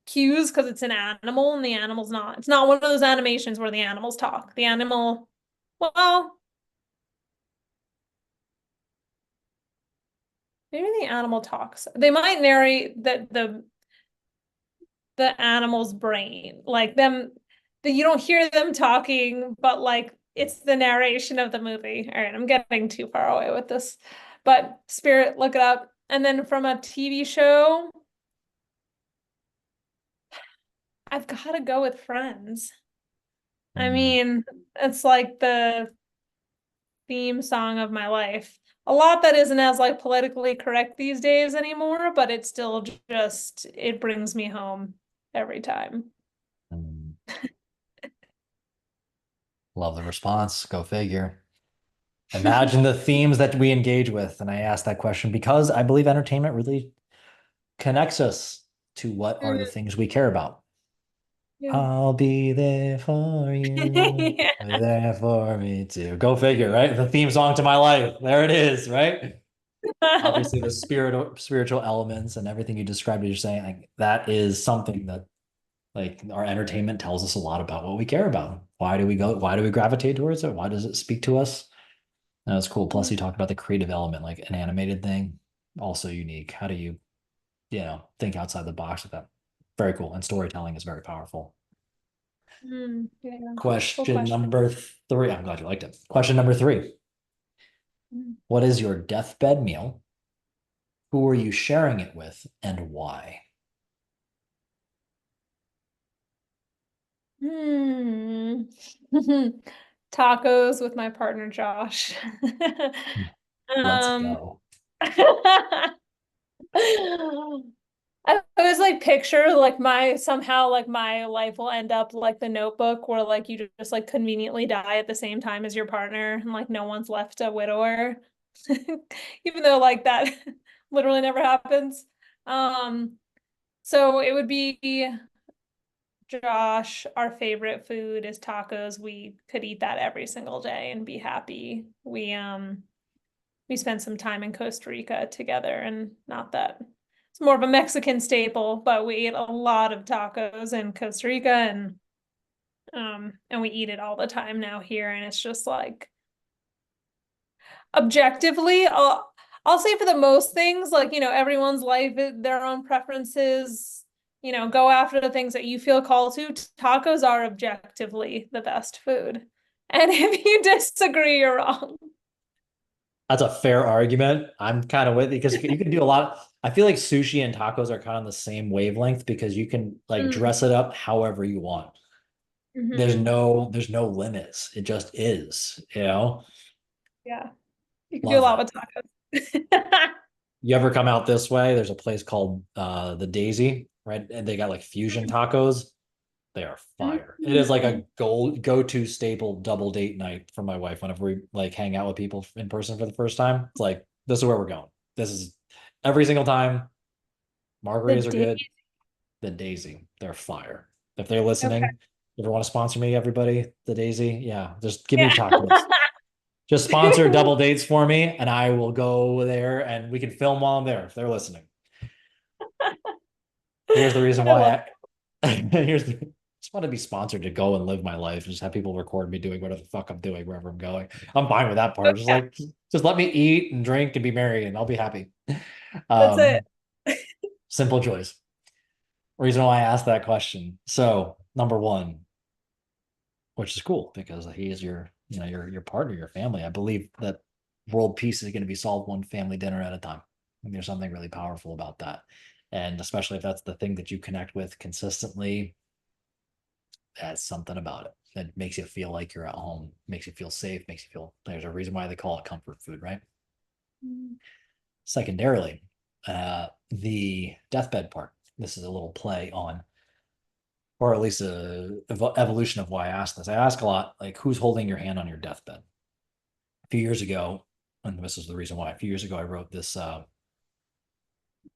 Speaker 2: cues because it's an animal and the animal's not. It's not one of those animations where the animals talk. The animal, well, maybe the animal talks. They might narrate the animal's brain, like them. You don't hear them talking, but like it's the narration of the movie. All right, I'm getting too far away with this, but Spirit, look it up. And then from a TV show, I've got to go with Friends. I
Speaker 1: Mm.
Speaker 2: mean, it's like the theme song of my life. A lot that isn't as like politically correct these days anymore, but it's still just it brings me home every time.
Speaker 1: Mm. Love the response. Go figure. Imagine the themes that we engage with. And I asked that question because I believe entertainment really connects us to what are the
Speaker 2: Mm,
Speaker 1: things we care about.
Speaker 2: yeah.
Speaker 1: I'll be there for you.
Speaker 2: Yeah.
Speaker 1: Be there for me too. Go figure, right? The theme song to my life. There it is, right? Obviously, the spiritual elements and everything you described as you're saying, like that is something that like our entertainment tells us a lot about what we care about. Why do we gravitate towards it? Why does it speak to us? And that's cool. Plus, you talked about the creative element, like an animated thing, also unique. How do you, think outside the box with that? Very cool. And storytelling is very powerful.
Speaker 2: Yeah. Cool
Speaker 1: Question
Speaker 2: question.
Speaker 1: number three. I'm glad you liked it. Question number three.
Speaker 2: Mm.
Speaker 1: What is your deathbed meal? Who are you sharing it with and why?
Speaker 2: Hmm. Tacos with my partner Josh.
Speaker 1: Let's
Speaker 2: Um,
Speaker 1: go.
Speaker 2: I always like picture like my somehow like my life will end up like the Notebook where like you just like conveniently die at the same time as your partner and like no one's left a widower. Even though like that literally never happens. Um, so it would be Josh, our favorite food is tacos. We could eat that every single day and be happy. We spent some time in Costa Rica together, and not that it's more of a Mexican staple, but we ate a lot of tacos in Costa Rica and we eat it all the time now here, and it's just like objectively, I'll say for the most things, like, everyone's life, their own preferences, go after the things that you feel called to. Tacos are objectively the best food. And if you disagree, you're wrong.
Speaker 1: That's a fair argument. I'm kind of with it because you can do a lot. I feel like sushi and tacos are kind of the same wavelength because you can like
Speaker 2: Mm.
Speaker 1: dress it up however you want.
Speaker 2: Hmm.
Speaker 1: There's no limits. It just is, you know?
Speaker 2: Yeah, you can do a
Speaker 1: Love
Speaker 2: lot
Speaker 1: that.
Speaker 2: with tacos.
Speaker 1: You ever come out this way? There's a place called the Daisy, right? And they got like fusion tacos. They are fire. It is like
Speaker 2: Mm.
Speaker 1: a go-to staple double date night for my wife whenever we like hang out with people in person for the first time. It's like this is where we're going. This is every single time.
Speaker 2: The
Speaker 1: Margaritas are
Speaker 2: date.
Speaker 1: good. The Daisy, they're fire. If they're
Speaker 2: Okay.
Speaker 1: listening, if you want to sponsor me, everybody, the Daisy, yeah, just give me
Speaker 2: Yeah.
Speaker 1: tacos. Just sponsor double dates for me, and I will go there and we can film while I'm there if they're listening. Here's the reason
Speaker 2: I love
Speaker 1: why here's the just want to be sponsored to go and live my life and just have people record me doing whatever the fuck I'm doing wherever I'm going. I'm fine with that part. Just
Speaker 2: it.
Speaker 1: like just let me eat and drink and be merry and I'll be happy.
Speaker 2: That's it.
Speaker 1: Um, simple choice. Reason why I asked that question. So number one, which is cool because he is your partner, your family. I believe that world peace is going to be solved one family dinner at a time. And there's something really powerful about that. And especially if that's the thing that you connect with consistently, that's something about it that makes you feel like you're at home, makes you feel safe, makes you feel there's a reason why they call it comfort food, right? Secondarily, the deathbed part. This is a little play on, or at least a evolution of why I ask this. I ask a lot, like, who's holding your hand on your deathbed? A few years ago, and this is the reason why. A few years ago, I wrote this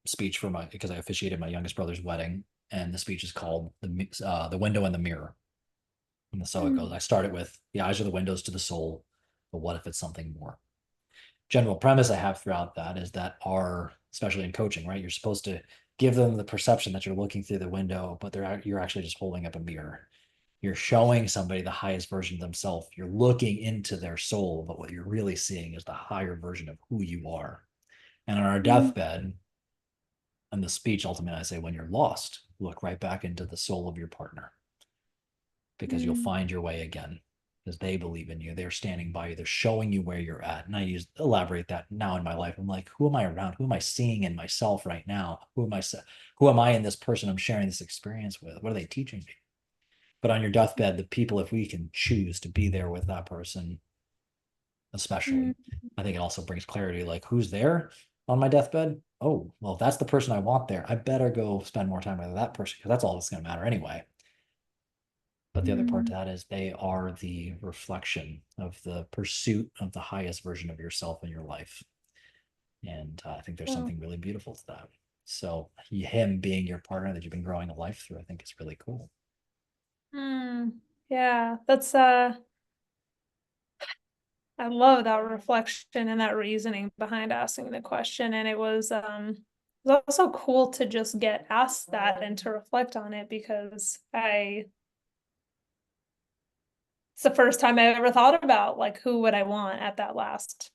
Speaker 1: speech for my because I officiated my youngest brother's wedding, and the speech is called the window and the mirror. And so it goes.
Speaker 2: Mm.
Speaker 1: I started with the eyes are the windows to the soul, but what if it's something more? General premise I have throughout that is that especially in coaching, right? You're supposed to give them the perception that you're looking through the window, but you're actually just holding up a mirror. You're showing somebody the highest version of themselves. You're looking into their soul, but what you're really seeing is the higher version of who you are. And on our
Speaker 2: Mm.
Speaker 1: deathbed, and the speech ultimately I say, when you're lost, look right back into the soul of your partner because you'll
Speaker 2: Mm.
Speaker 1: find your way again because they believe in you. They're standing by you. They're showing you where you're at. And I elaborate that now in my life. I'm like, who am I around? Who am I seeing in myself right now? Who am I in this person I'm sharing this experience with? What are they teaching me? But on your deathbed, the people, if we can choose to be there with that person,
Speaker 2: Mm.
Speaker 1: especially, I think it also brings clarity. Like, who's there on my deathbed? Oh, well, if that's the person I want there, I better go spend more time with that person because that's all that's going to matter anyway. But the other part to
Speaker 2: Mm.
Speaker 1: that is they are the reflection of the pursuit of the highest version of yourself in your life. And I think there's
Speaker 2: Oh.
Speaker 1: something really beautiful to that. So him being your partner that you've been growing a life through, I think is really cool.
Speaker 2: Mm. Yeah, that's I love that reflection and that reasoning behind asking the question. And it was also cool to just get asked that and to reflect on it because I it's the first time I ever thought about like who would I want at that last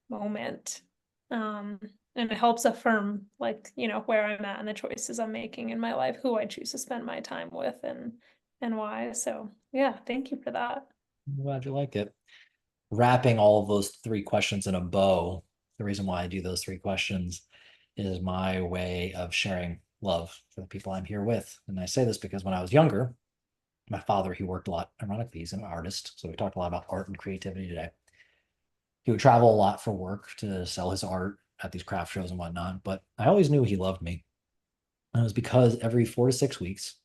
Speaker 2: moment. Um, and it helps affirm like, where I'm at and the choices I'm making in my life, who I choose to spend my time with and why. So yeah, thank you for that.
Speaker 1: I'm glad you like it. Wrapping all of those three questions in a bow, the reason why I do those three questions is my way of sharing love for the people I'm here with. And I say this because when I was younger, my father, he worked a lot. Ironically, he's an artist. So we talked a lot about art and creativity today. He would travel a lot for work to sell his art. at these craft shows and whatnot. But I always knew he loved me. And it was because every 4 to 6 weeks,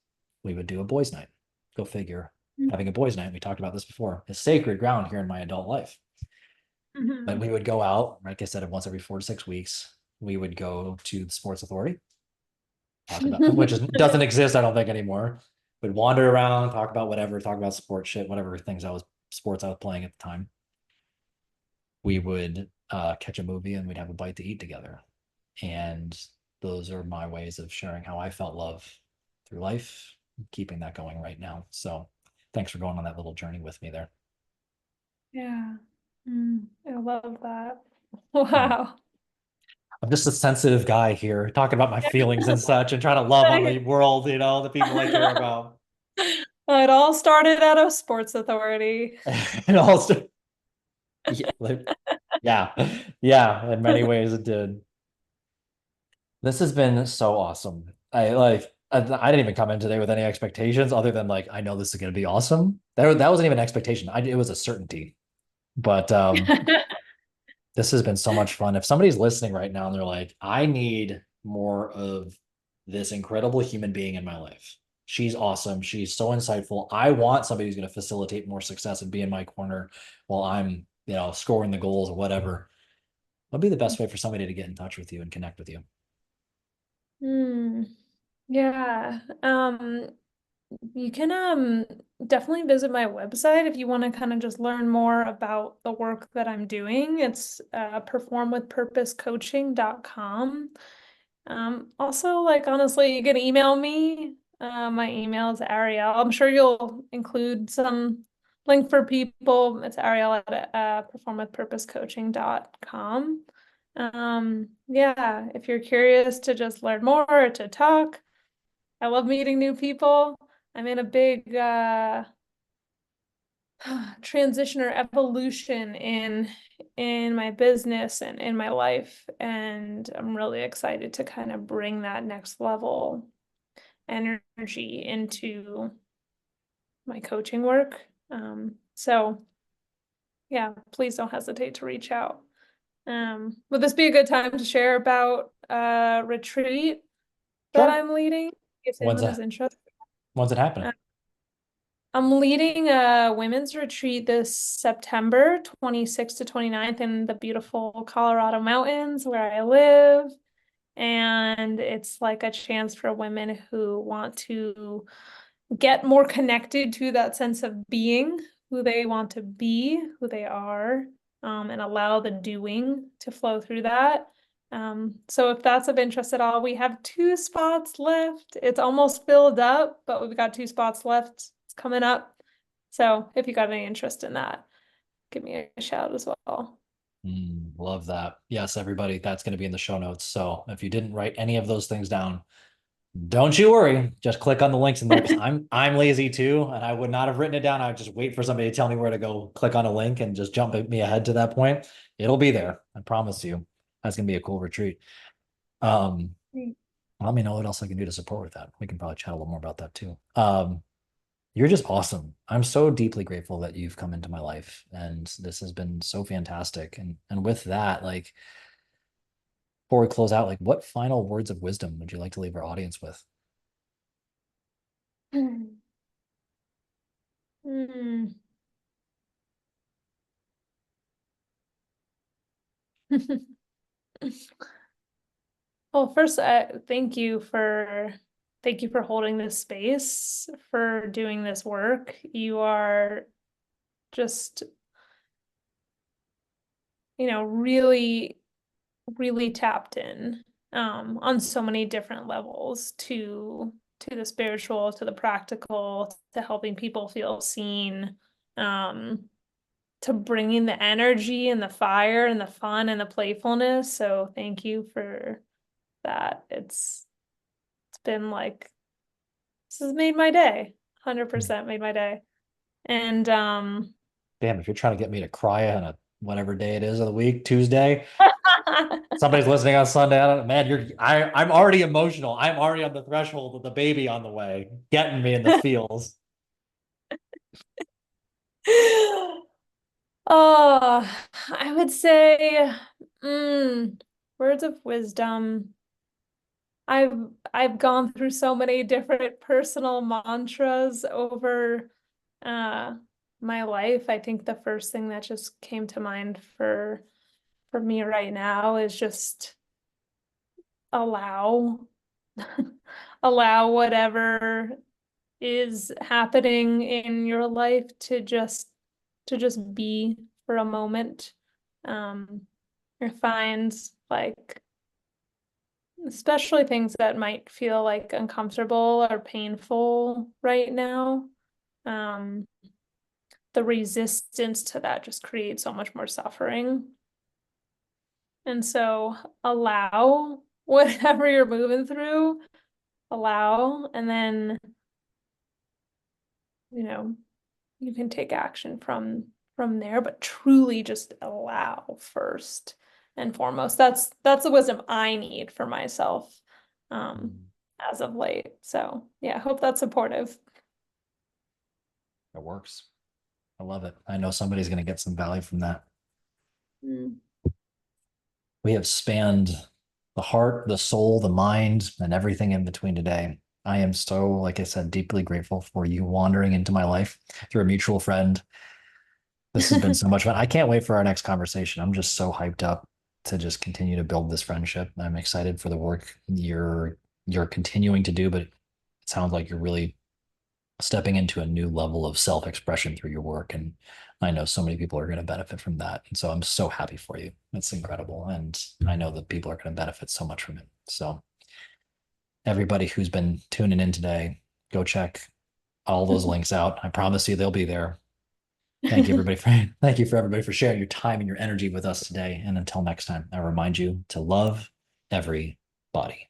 Speaker 1: we would do a boys' night. Go figure. Having a boys' night, we talked about this before, is sacred ground here in my adult life. But
Speaker 2: Mhm.
Speaker 1: we would go out, like I said, once every 4 to 6 weeks. We would go to the Sports Authority, talk about doesn't exist, I don't think, anymore. We'd wander around, talk about whatever, talk about sports shit, whatever things sports I was playing at the time. We would catch a movie and we'd have a bite to eat together. And those are my ways of sharing how I felt love through life, keeping that going right now. So thanks for going on that little journey with me there.
Speaker 2: Yeah. I love that.
Speaker 1: Hmm.
Speaker 2: Wow.
Speaker 1: I'm just a sensitive guy here, talking about my feelings and such, and trying to love on the world, the people I care about.
Speaker 2: It all started at a sports authority.
Speaker 1: And also, yeah, yeah, yeah, in many ways it did. This has been so awesome. I didn't even come in today with any expectations other than like I know this is going to be awesome. That wasn't even an expectation. It was a certainty. But this has been so much fun. If somebody's listening right now and they're like, I need more of this incredible human being in my life. She's awesome. She's so insightful. I want somebody who's going to facilitate more success and be in my corner while I'm, scoring the goals or whatever. What'd be the best way for somebody to get in touch with you and connect with you?
Speaker 2: Hmm. Yeah. You can definitely visit my website if you want to kind of just learn more about the work that I'm doing. It's performwithpurposecoaching.com. Also, like honestly, you can email me. My email is Ariel. I'm sure you'll include some link for people. It's Ariel at performwithpurposecoaching.com. Yeah, if you're curious to just learn more or to talk, I love meeting new people. I'm in a big transition or evolution in my business and in my life, and I'm really excited to kind of bring that next level energy into my coaching work. So yeah, please don't hesitate to reach out. Would this be a good time to share about a retreat that
Speaker 1: Sure.
Speaker 2: I'm leading? If
Speaker 1: When's
Speaker 2: anyone is
Speaker 1: that?
Speaker 2: interested.
Speaker 1: When's it happening?
Speaker 2: Uh, I'm leading a women's retreat this September 26th to 29th in the beautiful Colorado mountains where I live. And it's like a chance for women who want to get more connected to that sense of being who they want to be, who they are, and allow the doing to flow through that. So if that's of interest at all, we have 2 spots left. It's almost filled up, but we've got 2 spots left. It's coming up. So if you got any interest in that, give me a shout as well.
Speaker 1: Love that. Yes, everybody, that's going to be in the show notes. So if you didn't write any of those things down, don't you worry. Just click on the links in there because I'm lazy too, and I would not have written it down. I would just wait for somebody to tell me where to go click on a link and just jump me ahead to that point. It'll be there. I promise you. That's gonna be a cool retreat. Um, Let me know what else I can do to support with that. We can probably chat a little more about that too. You're just awesome. I'm so deeply grateful that you've come into my life, and this has been so fantastic. And with that, like before we close out, like what final words of wisdom would you like to leave our audience with?
Speaker 2: Mm. Well, first, thank you for holding this space, for doing this work. You are just, really, really tapped in on so many different levels to the spiritual, to the practical, to helping people feel seen, um, to bringing the energy and the fire and the fun and the playfulness. So thank you for that. It's been like this has made my day. 100% made my day. And
Speaker 1: Damn, if you're trying to get me to cry on a whatever day it is of the week, Tuesday, somebody's listening on Sunday. I don't man, I'm already emotional. I'm already on the threshold with the baby on the way, getting me in the feels.
Speaker 2: Oh, I would say, mm, Words of wisdom. I've I've gone through so many different personal mantras over uh my life. I think the first thing that just came to mind for me right now is just allow allow whatever is happening in your life to just be for a moment. Or find like especially things that might feel like uncomfortable or painful right now. Um, the resistance to that just creates so much more suffering. And so allow whatever you're moving through, allow, and then, you know, you can take action from there, but truly just allow first and foremost. That's the wisdom I need for myself um as of late. So yeah, I hope that's supportive.
Speaker 1: It works. I love it. I know somebody's going to get some value from that.
Speaker 2: Mm.
Speaker 1: We have spanned the heart, the soul, the mind, and everything in between today. I am so, like I said, deeply grateful for you wandering into my life through a mutual friend. This has been so much fun. I can't wait for our next conversation. I'm just so hyped up to just continue to build this friendship. I'm excited for the work you're continuing to do, but it sounds like you're really stepping into a new level of self-expression through your work. And I know so many people are going to benefit from that. And so I'm so happy for you. It's incredible. And I know that people are going to benefit so much from it. So everybody who's been tuning in today, go check all those links out. I promise you they'll be there. Thank you for everybody for sharing your time and your energy with us today. And until next time, I remind you to love everybody.